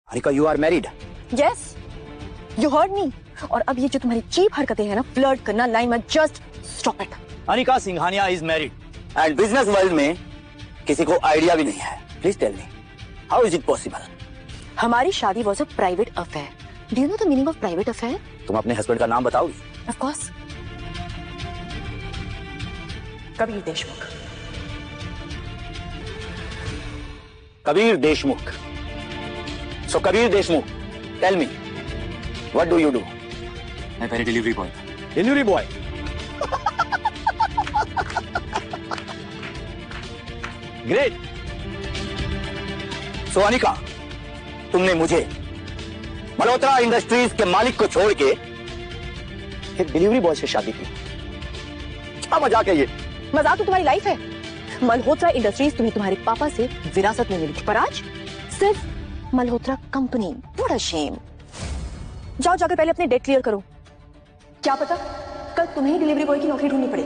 Anika, you are married? Yes, you heard me. और अब ये जो तुम्हारी चीप हरकतें हैं ना, फ्लर्ट करना, लाइन में, just stop it. Anika Singhania is married and business world में किसी को आइडिया भी नहीं है। Please tell me, how is it possible? हमारी शादी was a private affair. Do you know the meaning of private affair? तुम अपने हस्बैंड का नाम बताओगी? Of course, Kabir Deshmukh. Kabir Deshmukh. So Kabir Deshmukh, tell me, what do you do? मैं पहले delivery boy. Delivery boy? Great. सो अनिका, तुमने मुझे मल्होत्रा इंडस्ट्रीज के मालिक को छोड़ के एक डिलीवरी बॉय से शादी की। क्या मजाक है ये? मजाक तो तुम्हारी लाइफ है। मल्होत्रा इंडस्ट्रीज तुम्हें तुम्हारे पापा से विरासत में मिली थी, पर आज सिर्फ Malhotra company. What a shame. जाओ जाकर पहले अपने डेट क्लियर करो, क्या पता कल तुम्हें ही डिलीवरी बॉय की नौकरी ढूंढनी पड़े।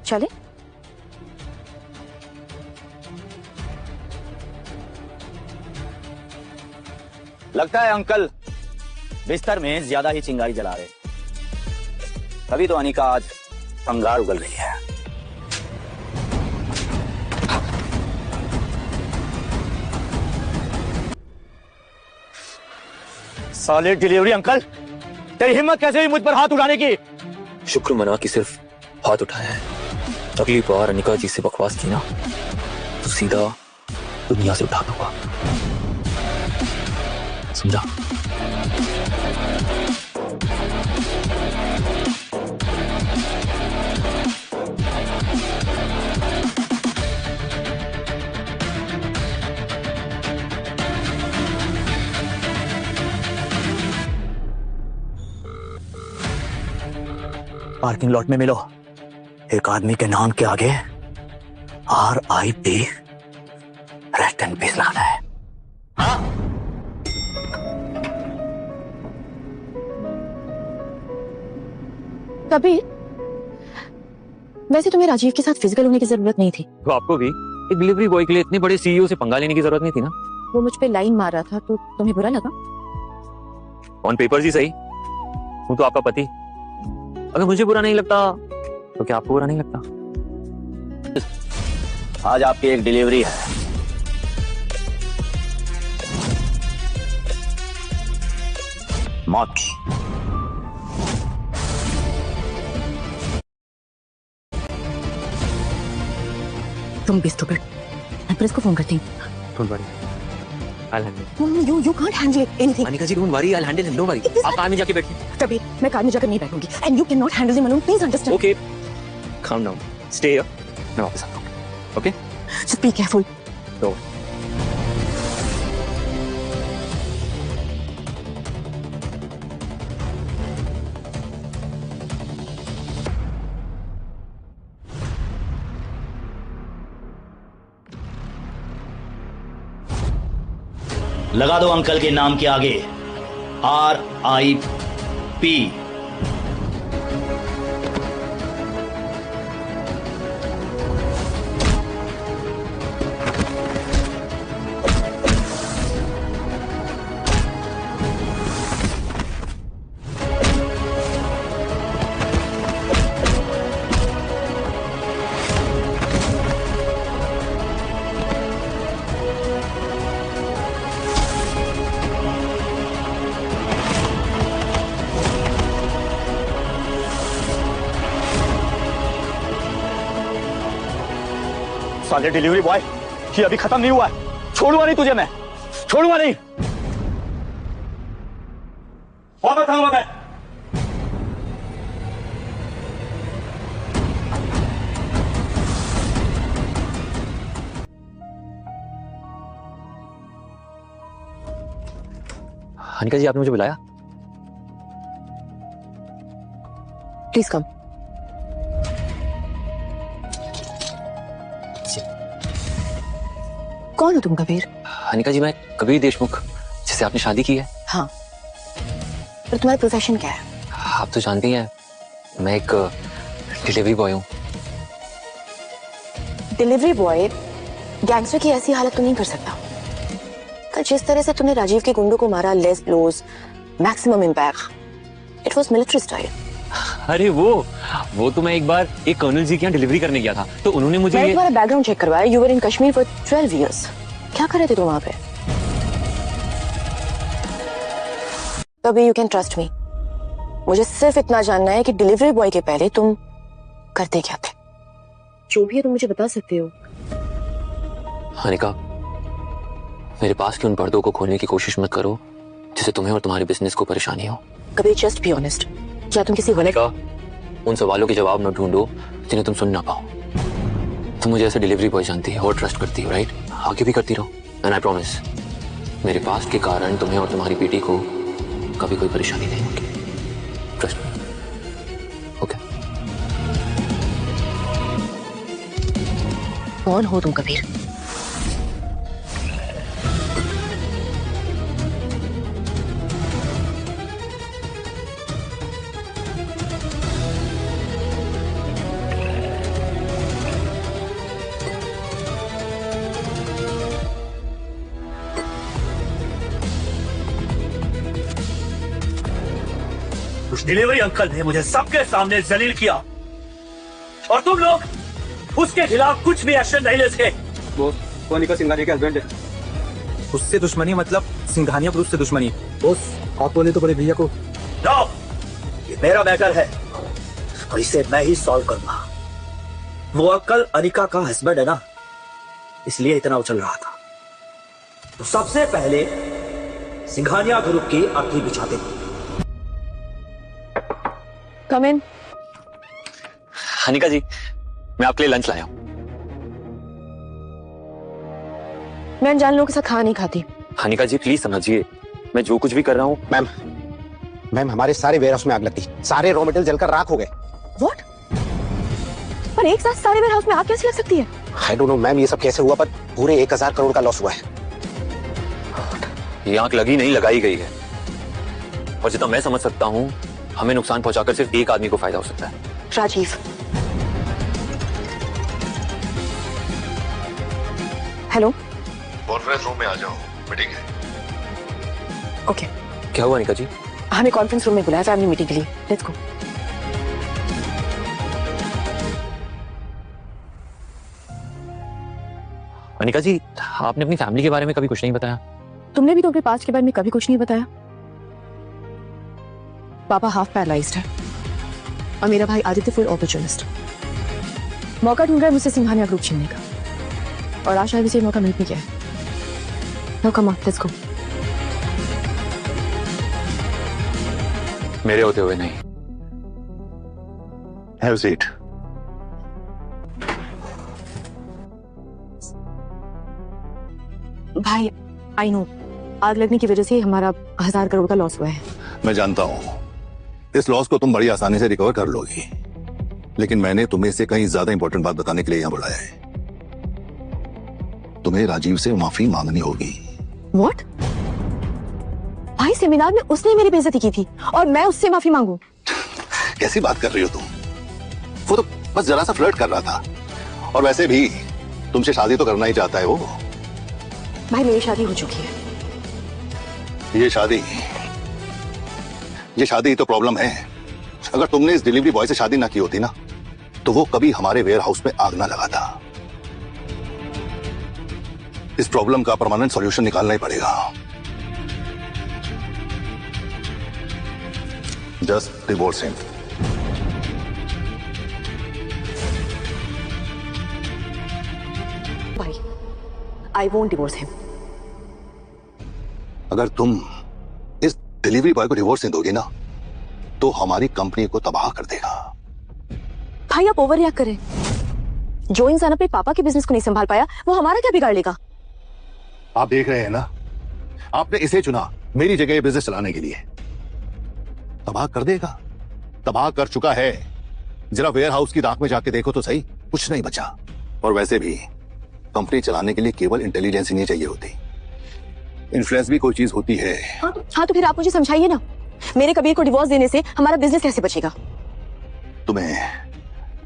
चले? लगता है अंकल बिस्तर में ज्यादा ही चिंगारी जला रहे। तभी तो अनिका आज अंगार उगल रही है। साले डिलीवरी अंकल, तेरी हिम्मत कैसे हुई मुझ पर हाथ उठाने की? शुक्र मना कि सिर्फ हाथ उठाया है। अगली बार अनिका जी से बकवास की ना तो सीधा दुनिया से उठा दूंगा, समझा? पार्किंग लॉट में मिलो। एक आदमी के नाम के आगे RIP रेस्ट एंड पीस लाना है। हाँ? कबीर, वैसे तुम्हें राजीव के साथ फिजिकल होने की जरूरत नहीं थी। तो आपको भी एक डिलीवरी बॉय के लिए इतने बड़े CEO से पंगा लेने की जरूरत नहीं थी ना। वो मुझ पे लाइन मार रहा था तो तुम्हें बुरा लगा? ऑन पेपर्स ही सही, हूं तो आपका पति। अगर मुझे बुरा नहीं लगता तो क्या आपको बुरा नहीं लगता? आज आपकी एक डिलीवरी है। मौत की। तुम भी स्टूपिड। मैं पुलिस को फोन करती हूँ। Don't worry, I'll handle it. You can't handle anything. Anika ji don't worry, I'll handle it. Don't worry. आप कार में जाके बैठिए. कबीर, मैं कार में जाकर नहीं बैठूंगी. And you cannot handle him alone. Please understand. Okay. Calm down. Stay here. मैं वापस आता हूँ. Okay? Just be careful. No. लगा दो अंकल के नाम के आगे RIP. साले डिलीवरी बॉय, ये अभी खत्म नहीं हुआ है. छोड़ूंगा नहीं तुझे, मैं छोड़ूंगा नहीं. वापस आऊंगा मैं. अनिका जी आपने मुझे बुलाया? Please come. कौन हो तुम कबीर? अनिका जी मैं कबीर देशमुख, जिससे आपने शादी की है. हाँ. पर तुम्हारा प्रोफेशन क्या है? आप तो जानती हैं मैं एक डिलीवरी बॉय हूँ. डिलीवरी बॉय गैंगस्टर की ऐसी हालत तो नहीं कर सकता. कल जिस तरह से तुमने राजीव के गुंडों को मारा, less blows, maximum impact, it was military style. अरे वो तो मैं एक बार एक कर्नल जी के यहाँ डिलीवरी करने गया था, तो उन्होंने मुझे मैंने तुम्हारा बैकग्राउंड चेक करवाया. You were in Kashmir for 12 years. क्या कर रहे थे तुम वहां पे? तभी यू कैन ट्रस्ट मी. मुझे सिर्फ इतना जानना है कि डिलीवरी बॉय के पहले तुम करते क्या थे. जो भी है तुम मुझे बता सकते हो. अनिका, मेरे पास के उन पर्दों को खोलने की कोशिश मत करो जिससे तुम्हें और तुम्हारे बिजनेस को परेशानी हो. कभी जस्ट बी ऑनेस्ट. क्या तुम किसी गलत उन सवालों के जवाब न ढूंढो जिन्हें तुम सुन ना पाओ. तुम मुझे ऐसे डिलीवरी बॉय जानती हो और ट्रस्ट करती हो, राइट? आगे भी करती रहो. एंड आई प्रॉमिस मेरे पास के कारण तुम्हें और तुम्हारी बेटी को कभी कोई परेशानी नहीं होगी. Trust me. ओके? कौन हो तुम कबीर? उस डिलीवरी अंकल ने मुझे सबके सामने जलील किया और तुम लोग उसके खिलाफ कुछ भी एक्शन नहीं ले सके. वो अनिका सिंघानिया के हस्बैंड है. उससे दुश्मनी मतलब सिंघानिया ग्रुप से दुश्मनी. बॉस आप बोले तो बड़े भैया को. नो, ये मेरा मैटर है और इसे मैं ही सॉल्व करूंगा. वो अंकल अनिका का हस्बैंड है ना, इसलिए इतना उछल रहा था. तो सबसे पहले सिंघानिया ग्रुप की अर्थी बिछाते थे. कम इन. अनिका जी मैं आपके लिए लंच लाया हूँ. मैं अनजान लोगों के साथ खाना नहीं खाती. अनिका जी प्लीज समझिए, मैं जो कुछ भी कर रहा हूँ. मैम हमारे सारे वेयरहाउस में आग लगी. सारे रॉ मटेरियल जलकर राख हो गए. व्हाट? पर एक साथ सारे वेयरहाउस में आग कैसे लग सकती है? आई डोंट नो मैम ये सब कैसे हुआ, पर पूरे 1000 करोड़ का लॉस हुआ है. ये आग लगी नहीं लगाई गई है, और जितना मैं समझ सकता हूँ हमें नुकसान पहुंचाकर सिर्फ एक आदमी को फायदा हो सकता है. राजीव. हेलो. कॉन्फ्रेंस रूम में आ जाओ, मीटिंग है. ओके. क्या हुआ अनिका जी? हमें कॉन्फ्रेंस रूम में बुलाया फैमिली मीटिंग के लिए. Let's go. अनिका जी आपने अपनी फैमिली के बारे में कभी कुछ नहीं बताया. तुमने भी तो अपने पास्ट के बारे में कभी कुछ नहीं बताया. पापा हाफ पैरालाइज्ड है और मेरा भाई आदित्य फुल अपॉर्चुनिस्ट. मौका ढूंढ रहा है मुझसे सिंघानिया ग्रुप छीनने का, और आज शायद इसे मौका मिल भी गया है. No, come on, let's go. मेरे होते हुए नहीं। Have a seat. भाई आई नो आग लगने की वजह से हमारा 1000 करोड़ का लॉस हुआ है। मैं जानता हूं इस लॉस को तुम बड़ी आसानी से रिकवर कर लोगी, लेकिन मैंने तुम्हें इससे कहीं ज्यादा इंपॉर्टेंट बात बताने के लिए यहां बुलाया है। तुम्हें राजीव से माफी मांगनी होगी। What? भाई सेमिनार में उसने मेरी बेइज्जती की थी और मैं उससे माफी मांगू? कैसी बात कर रही हो तुम? वो तो बस जरा सा फ्लर्ट कर रहा था, और वैसे भी तुमसे शादी तो करना ही चाहता है वो। भाई मेरी शादी हो चुकी है। ये शादी ही तो प्रॉब्लम है। अगर तुमने इस डिलीवरी बॉय से शादी ना की होती ना, तो वो कभी हमारे वेयर हाउस में आग ना लगाता। इस प्रॉब्लम का परमानेंट सॉल्यूशन निकालना ही पड़ेगा। Just divorce him. भाई आई वोंट डिवोर्स हिम। अगर तुम इस डिलीवरी बॉय को डिवोर्स नहीं दोगी ना, तो हमारी कंपनी को तबाह कर देगा। भाई आप ओवर रिएक्ट करें। जो इंसान अपने पापा के बिजनेस को नहीं संभाल पाया, वो हमारा क्या बिगाड़ लेगा? आप देख रहे हैं ना, आपने इसे चुना मेरी जगह ये बिजनेस चलाने के लिए। तबाह कर देगा, तबाह कर चुका है। जरा वेयर हाउस की राख में जाके देखो तो सही, कुछ नहीं बचा। और वैसे भी कंपनी चलाने के लिए केवल इंटेलिजेंस ही नहीं चाहिए होती, इन्फ्लुएंस भी कोई चीज होती है। हाँ तो फिर आप मुझे समझाइए ना, मेरे कबीर को डिवोर्स देने से हमारा बिजनेस कैसे बचेगा? तुम्हें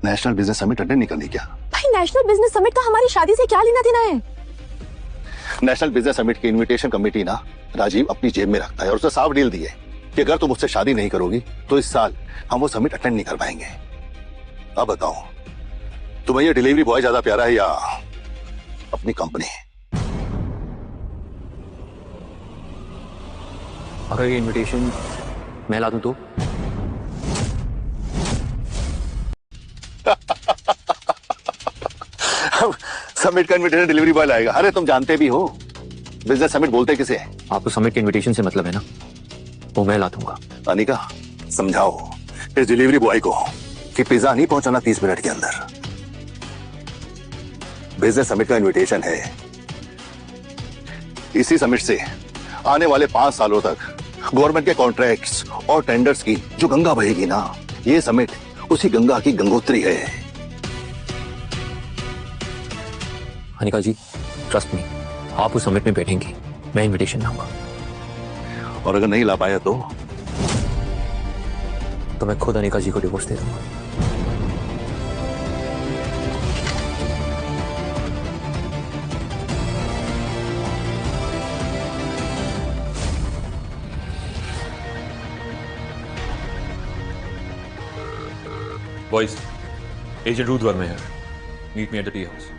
नेशनल बिजनेस समिट अटेंड नहीं करनी क्या? भाई नेशनल बिजनेस समिट का हमारी शादी से क्या लेना देना है? नेशनल बिजनेस समिट की इनविटेशन कमेटी ना राजीव अपनी जेब में रखता है, और उसने साफ डील दी है कि अगर तुम मुझसे शादी नहीं करोगी तो इस साल हम वो समिट अटेंड नहीं कर पाएंगे। अब बताओ, तुम्हें ये डिलीवरी बॉय ज्यादा प्यारा है या अपनी कंपनी? अगर ये इनविटेशन मैं ला दूं तो? समिट का इनविटेशन डिलीवरी बॉय लाएगा? अरे तुम जानते भी हो बिजनेस समिट बोलते किसे है? आपको समिट के इनविटेशन से मतलब है ना, वो मैं ला दूंगा। अनिका समझाओ इस डिलीवरी बॉय को कि पिज्जा नहीं पहुंचाना 30 मिनट के अंदर। बिजनेस समिट का इनविटेशन है। इसी समिट से आने वाले 5 सालों तक गवर्नमेंट के कॉन्ट्रैक्ट्स और टेंडर्स की जो गंगा बहेगी ना, ये समिट उसी गंगा की गंगोत्री है। अनिका जी ट्रस्ट मी, आप उस समिट में बैठेंगी, मैं इनविटेशन लाऊंगा। और अगर नहीं ला पाया तो मैं खुद अनिका जी को डिवोर्स दे दूंगा। Boys, Agent Ruth Verma here. Meet me at the tea house.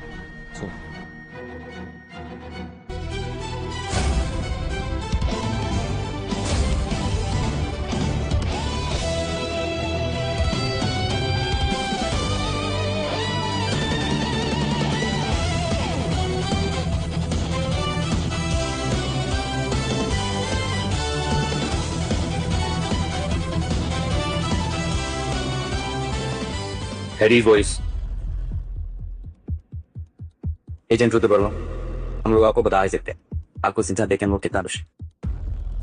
Soon. Harry's voice. Agent Rudra Verma, हम लोग आपको बता ही सकते हैं आपको सिंचा देखें वो कितना रुश।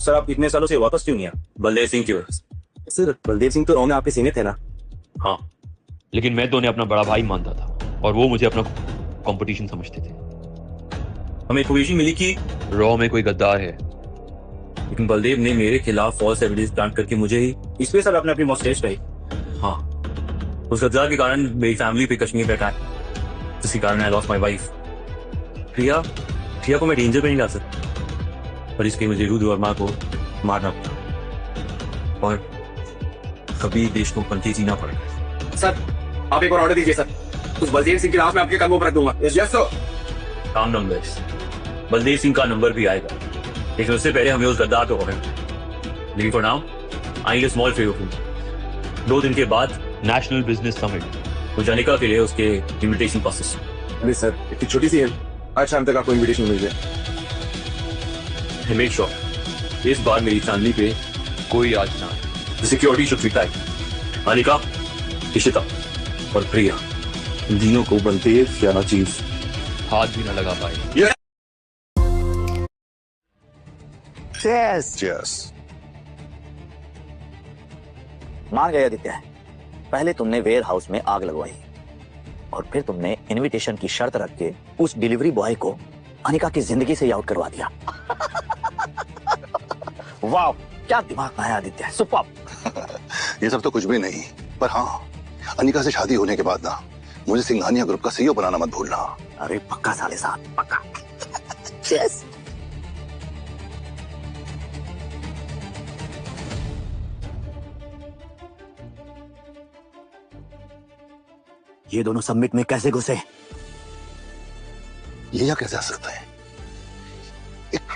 सर आप इतने सालों से वापस क्यों नहीं आए? बलदेव सिंह की वजह से। सर बलदेव सिंह तो रॉ में आपके सीनियर थे ना? हाँ, लेकिन मैं तो उन्हें अपना बड़ा भाई मानता था और वो मुझे अपना कंपटीशन समझते थे। हमें इन्फॉर्मेशन मिली कि रॉ में कोई गद्दार है, लेकिन बलदेव ने मेरे खिलाफ फॉल्स एविडेंस प्लांट करके मुझे ही इस पे सर आपने अपनी मौत टेस्ट कराई। हाँ, उस गद्दार के कारण मेरी फैमिली पे कश्मीर बैठा है, जिसके कारण आई लॉस्ट माय वाइफ। प्रिया को मैं डेंजर पे नहीं ला सकता, पर इसके मुझे रुद्र वर्मा को मारना पड़ा और कभी देश को पलटी जीना पड़ा। सर आप एक और ऑर्डर दीजिए सर, उस बलदेव सिंह की लाश में आपके कदमों पर रख दूंगा। Yes sir. काम नंबर बलदेव सिंह का नंबर भी आएगा, लेकिन उससे पहले हमें उस गद्दार को पकड़ना। लेकिन for now I need a small favour. 2 दिन के बाद नेशनल बिजनेस समिट, वो जानिका के लिए उसके इनविटेशन प्रोसेस। अरे सर इतनी छोटी सी है, आज शाम तक आपको इनविटेशन मिल जाए। मेक श्योर इस बार मेरी चांदनी पे कोई आज ना आए। Security should be tight. Anika, Ishita और प्रिया, इन तीनों को बलदेव या राजीव हाथ भी न लगा पाए। Cheers. Cheers. मान गए आदित्य, पहले तुमने वेयर हाउस में आग लगवाई और फिर तुमने इनविटेशन की शर्त रख के उस डिलीवरी बॉय को अनिका की जिंदगी से आउट करवा दिया। वाह, क्या दिमाग में है आदित्य, सुपर्ब। ये सब तो कुछ भी नहीं, पर हाँ, अनिका से शादी होने के बाद ना मुझे सिंघानिया ग्रुप का सीईओ बनाना मत भूलना। अरे पक्का साले साथ, पक्का। Cheers. ये दोनों सबमिट में कैसे घुसे? ये यहाँ कैसे आ सकता है? एक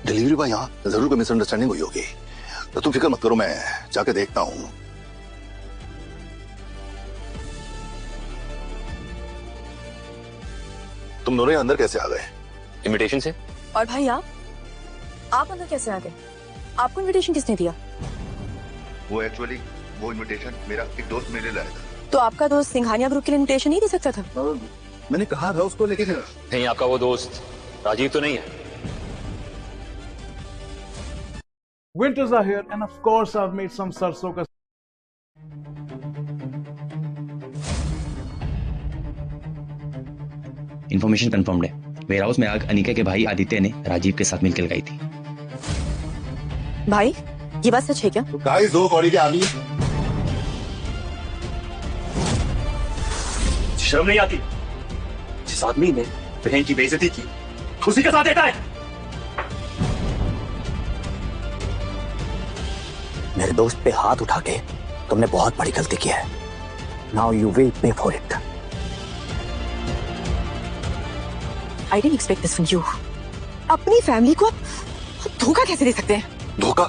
डिलीवरी बॉय यहाँ जरूर कोई मिसअंडरस्टैंडिंग हुई होगी, तो तुम फिक्र मत करो, मैं जाके देखता हूँ। तुम दोनों अंदर कैसे आ गए? इनविटेशन से। और भाई आप अंदर कैसे आ गए? आपको इनविटेशन किसने दिया? वो एक्चुअली वो इनविटेशन मेरा एक दोस्त मेरे लिए लाया था। तो आपका दोस्त सिंघानिया ग्रुप के लिए इनविटेशन नहीं दे सकता था? मैंने कहा था उसको, लेकिन नहीं, आपका वो दोस्त राजीव तो नहीं है। Winters are here, and of course I've made some sarson ka. Information confirmed है। वेयर हाउस में आग अनिका के भाई आदित्य ने राजीव के साथ मिलकर लगाई थी। भाई, ये बात सच है क्या? गाइस, दो कौड़ी के आदमी। शर्म नहीं आती? जिस आदमी ने बहन की बेइज्जती की, उसी के साथ देता है। मेरे दोस्त पे हाथ उठा के तुमने बहुत बड़ी गलती की है। Now you will pay for it. I didn't expect this from you. अपनी फैमिली को आप धोखा कैसे दे सकते हैं? धोखा?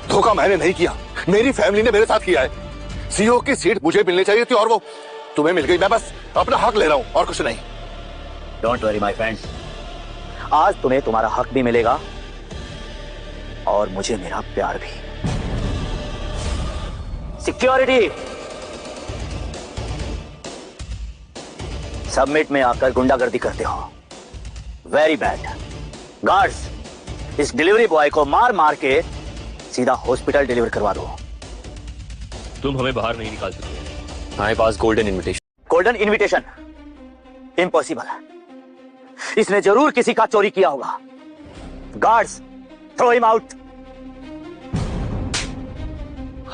धोखा मैंने नहीं किया, मेरी फैमिली ने मेरे साथ किया है। सीईओ की सीट मुझे मिलनी चाहिए थी और वो तुम्हें मिल गई। मैं बस अपना हक ले रहा हूं और कुछ नहीं। डोंट वरी माय फ्रेंड, आज तुम्हें तुम्हारा हक भी मिलेगा और मुझे मेरा प्यार भी। सिक्योरिटी, सबमिट में आकर गुंडागर्दी करते हो, वेरी बैड। गार्ड्स, इस डिलीवरी बॉय को मार मार के सीधा हॉस्पिटल डिलीवर करवा दो। तुम हमें बाहर नहीं निकाल सकते। हमारे पास golden invitation. Golden invitation? Impossible. इसने जरूर किसी का चोरी किया होगा। Guards, throw him out.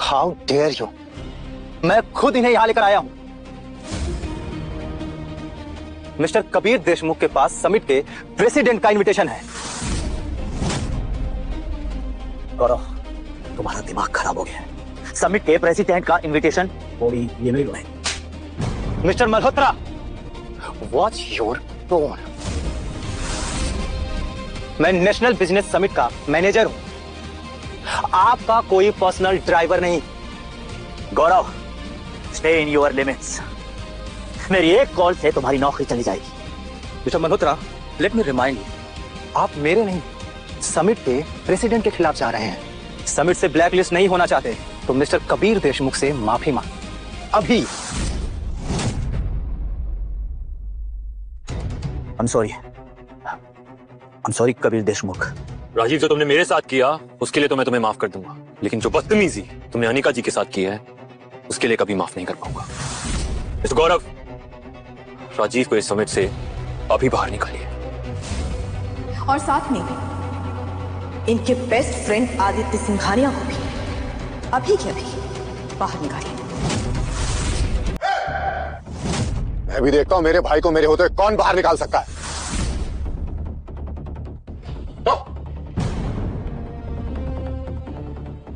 How dare you! मैं खुद इन्हें यहां लेकर आया हूं। मिस्टर कबीर देशमुख के पास समिट के प्रेसिडेंट का इनविटेशन है। गौरव, तुम्हारा दिमाग खराब हो गया है। समिट के प्रेसिडेंट का इनविटेशन ये मिल है। Mister Malhotra, watch your tone. मैं नेशनल बिजनेस समिट का मैनेजर हूं, आपका कोई पर्सनल ड्राइवर नहीं। गौरव, स्टे इन योर लिमिट्स। मेरी एक कॉल से तुम्हारी नौकरी चली जाएगी। Mister Malhotra, let me remind you, आप मेरे नहीं समिट के प्रेसिडेंट के खिलाफ जा रहे हैं। समिट से ब्लैकलिस्ट नहीं होना चाहते तो मिस्टर कबीर देशमुख से माफी मांग अभी। I'm sorry Kabir Deshmukh. राजीव, जो तुमने मेरे साथ किया उसके लिए तो मैं तुम्हें माफ कर दूंगा, लेकिन जो बदतमीजी तुमने अनिका जी के साथ की है उसके लिए कभी माफ नहीं कर पाऊंगा। इस गौरव, राजीव को इस समिट से अभी बाहर निकालिए। और साथ में इनके बेस्ट फ्रेंड आदित्य सिंघानिया को भी अभी के अभी बाहर निकालिए। मैं भी देखता हूं मेरे भाई को मेरे होते कौन बाहर निकाल सकता है।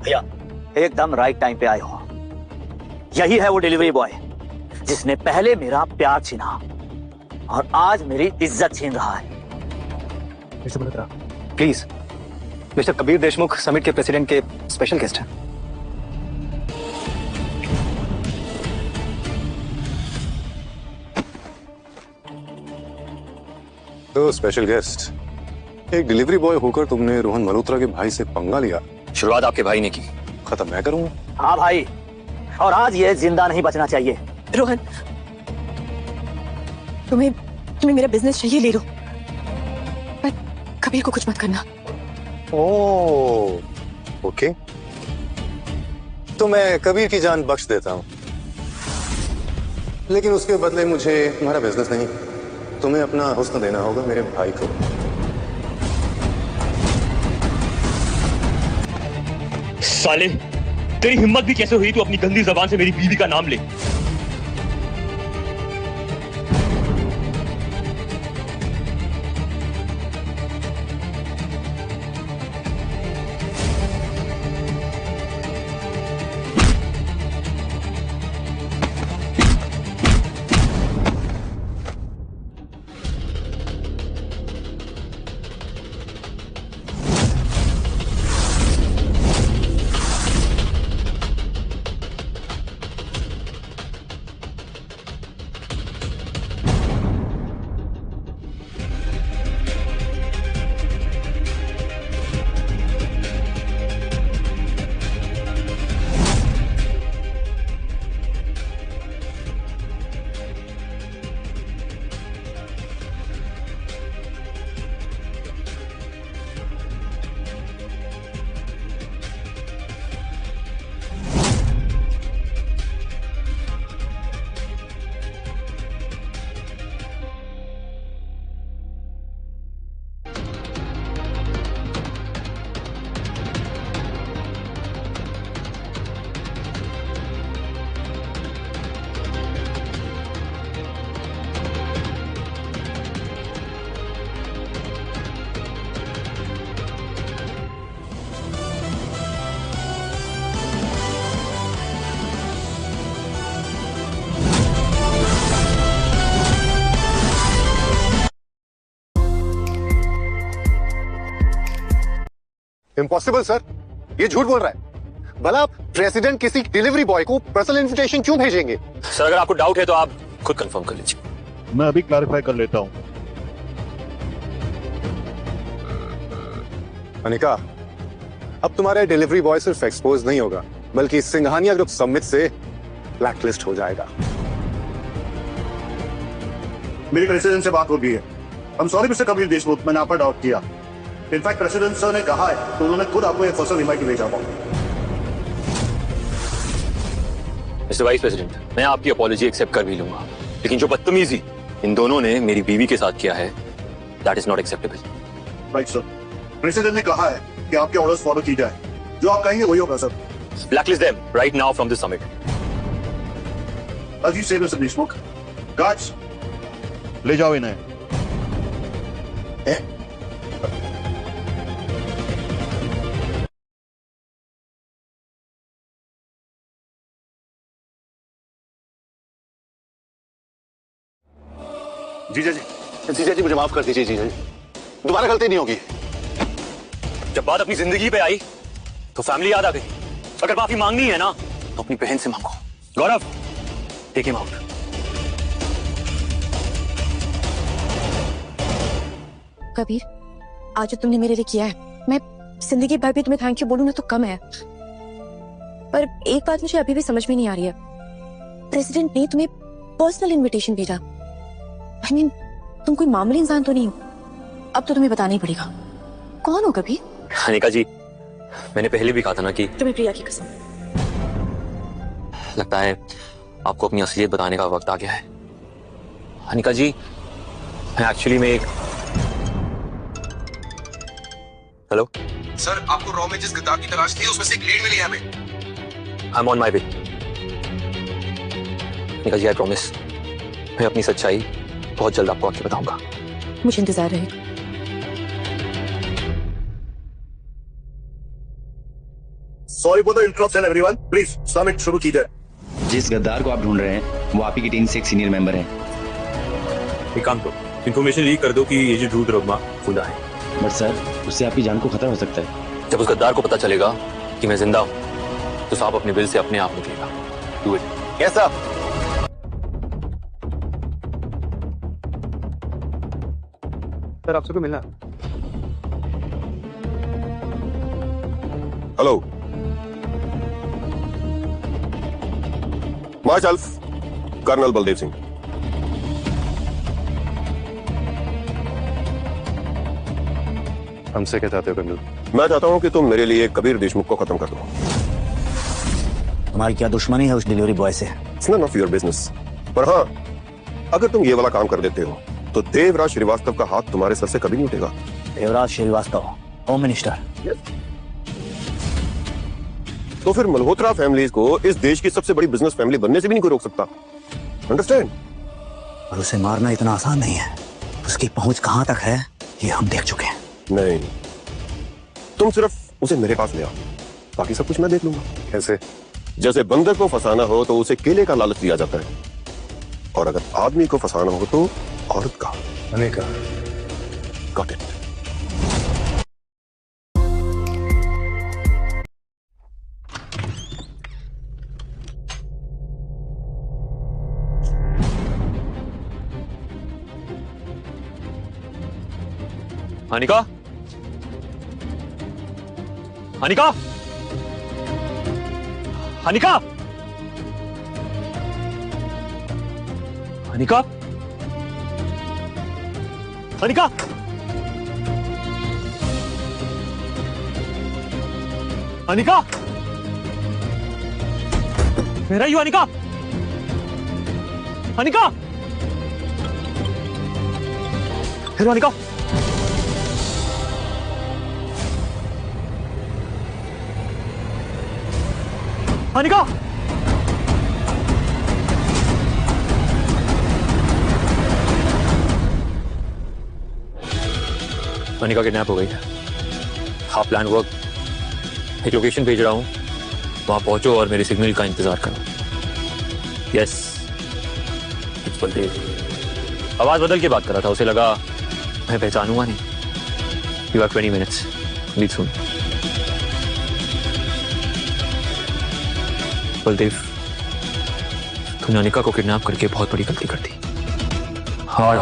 भैया, एकदम राइट टाइम पे आए हो। यही है वो डिलीवरी बॉय जिसने पहले मेरा प्यार छीना और आज मेरी इज्जत छीन रहा है। Mister Malhotra, please. Mister Kabir Deshmukh summit के प्रेसिडेंट के स्पेशल गेस्ट हैं। तो स्पेशल गेस्ट एक डिलीवरी बॉय होकर तुमने रोहन मल्होत्रा के भाई से पंगा लिया। शुरुआत आपके भाई ने की, खत्म मैं करूंगा। हाँ भाई, और आज ये जिंदा नहीं बचना चाहिए। रोहन, तुम्हें मेरा बिजनेस चाहिए, ले लो, पर कबीर को कुछ मत करना। ओह ओके, तो मैं कबीर की जान बख्श देता हूं, लेकिन उसके बदले मुझे तुम्हारा बिजनेस नहीं, तुम्हें अपना हुस्न देना होगा मेरे भाई को। साले, तेरी हिम्मत भी कैसे हुई तू अपनी गंदी जबान से मेरी बीवी का नाम ले? इम्पॉसिबल सर, ये झूठ बोल रहा है। भला प्रेसिडेंट किसी डिलीवरी बॉय को पर्सनल इन्विटेशन क्यों भेजेंगे? सर अगर आपको डाउट है तो आप खुद कंफर्म कर लीजिए। मैं अभी क्लैरिफाई कर लेता हूं। अनिका, अब तुम्हारे डिलीवरी बॉय सिर्फ एक्सपोज नहीं होगा, बल्कि सिंघानिया ग्रुप समिट से ब्लैकलिस्ट हो जाएगा। मेरी प्रेसिडेंट से बात हो गई है। हम सॉरी मिस्टर कबीर देशमुख, मैंने आप पर डाउट किया। इनफैक्ट प्रेसिडेंट सर ने कहा है तो उन्होंने खुद आपको एक पर्सनल इनवाइट भेजा हुआ। मिस्टर वाइस प्रेसिडेंट, मैं आपकी अपॉलॉजी एक्सेप्ट कर भी लूंगा, लेकिन जो बदतमीजी इन दोनों ने मेरी बीवी के साथ किया है, that is not acceptable. Right sir, president ने कहा है कि आपके ऑर्डर्स फॉलो की जाए, जो आप कहेंगे वही होगा sir. Blacklist them right now from this summit. अजीब से मिस्टर देशमुख, गार्ड्स ले जाओ इन्हें। जीजा जी मुझे माफ कर दीजिए जीजा जी, दोबारा गलती नहीं होगी। जब बात अपनी जिंदगी पे आई तो फैमिली याद आ गई। अगर माफी मांगनी है ना तो अपनी बहन से मांगो। गौरव, टेक हिम आउट। कबीर, आज जो तुमने मेरे लिए किया है, मैं जिंदगी भर भी तुम्हें थैंक यू बोलूं ना तो कम है। पर एक बात मुझे अभी भी समझ में नहीं आ रही है, प्रेसिडेंट ने तुम्हें पर्सनल इनविटेशन भेजा। I mean, तुम कोई मामूली इंसान तो नहीं हो। अब तो तुम्हें बताना ही पड़ेगा, कौन हो कबीर? अनिका जी, मैंने पहले भी कहा था ना कि तुम्हें प्रिया की कसम। लगता है आपको अपनी असलियत बताने का वक्त आ गया है। अनिका जी, मैं एक्चुअली में एक हेलो सर, आपको रॉ में जिस किताब की तलाश थी उसमें से एक लीड मिली है हमें। I am on my way. Anika ji, I promise मैं अपनी सच्चाई बहुत जल्द आपको आके बताऊंगा। मुझे इंतजार रहेगा। Sorry for the interruption everyone, please summit शुरू कीजिए। जिस गद्दार को आप ढूंढ रहे हैं वो आप ही की टीम से एक सीनियर मेंबर है। एक काम करो, इन्फॉर्मेशन लीक कर दो कि ये जो ड्रूड रगमा खुदा है। बट सर, उससे आपकी जान को खतरा हो सकता है। जब उस गद्दार को पता चलेगा कि मैं जिंदा हूं तो सांप अपने बिल से अपने आप निकलेगा। Do it. Yes sir. Sir आपसे को मिलना। Hello, myself colonel Baldev Singh. हमसे क्या चाहते हो कर्नल? मैं चाहता हूं कि तुम मेरे लिए कबीर देशमुख को खत्म कर दो। तुम्हारी क्या दुश्मनी है उस डिलीवरी बॉय से? It's none of your business. पर हाँ, अगर तुम ये वाला काम कर देते हो तो देवराज श्रीवास्तव का हाथ तुम्हारे सर से कभी नहीं उठेगा। Devraj Srivastava, home minister. तो फिर मल्होत्रा फैमिलीज को इस देश की सबसे बड़ी बिजनेस फैमिली बनने से भी नहीं कोई रोक सकता। अंडरस्टैंड? और उसे मारना इतना आसान नहीं है। उसकी पहुंच कहां तक है ये हम देख चुके हैं। नहीं, तुम सिर्फ उसे मेरे पास ले आओ, बाकी सब कुछ मैं देख लूंगा। कैसे? जैसे बंदर को फंसाना हो तो उसे केले का लालच दिया जाता है, और अगर आदमी को फंसाना हो तो औरत का। Anika, got it. अनिका, अनिका, अनिका, अनिका, अनिका, अनिका, मेरा you Anika, Anika, hello Anika, Anika, Anika kidnap हो गई है। हाफ प्लान वर्क, एक लोकेशन भेज रहा हूं, वहां पहुंचो और मेरे सिग्नल का इंतजार करो। Yes, it's Baldev. आवाज बदल के बात कर रहा था, उसे लगा मैं पहचानूंगा नहीं। यू हैव 20 मिनट्स, लीड सून। बलदेव, तुमने अनिका को किडनैप करके बहुत बड़ी गलती कर दी। हार्ड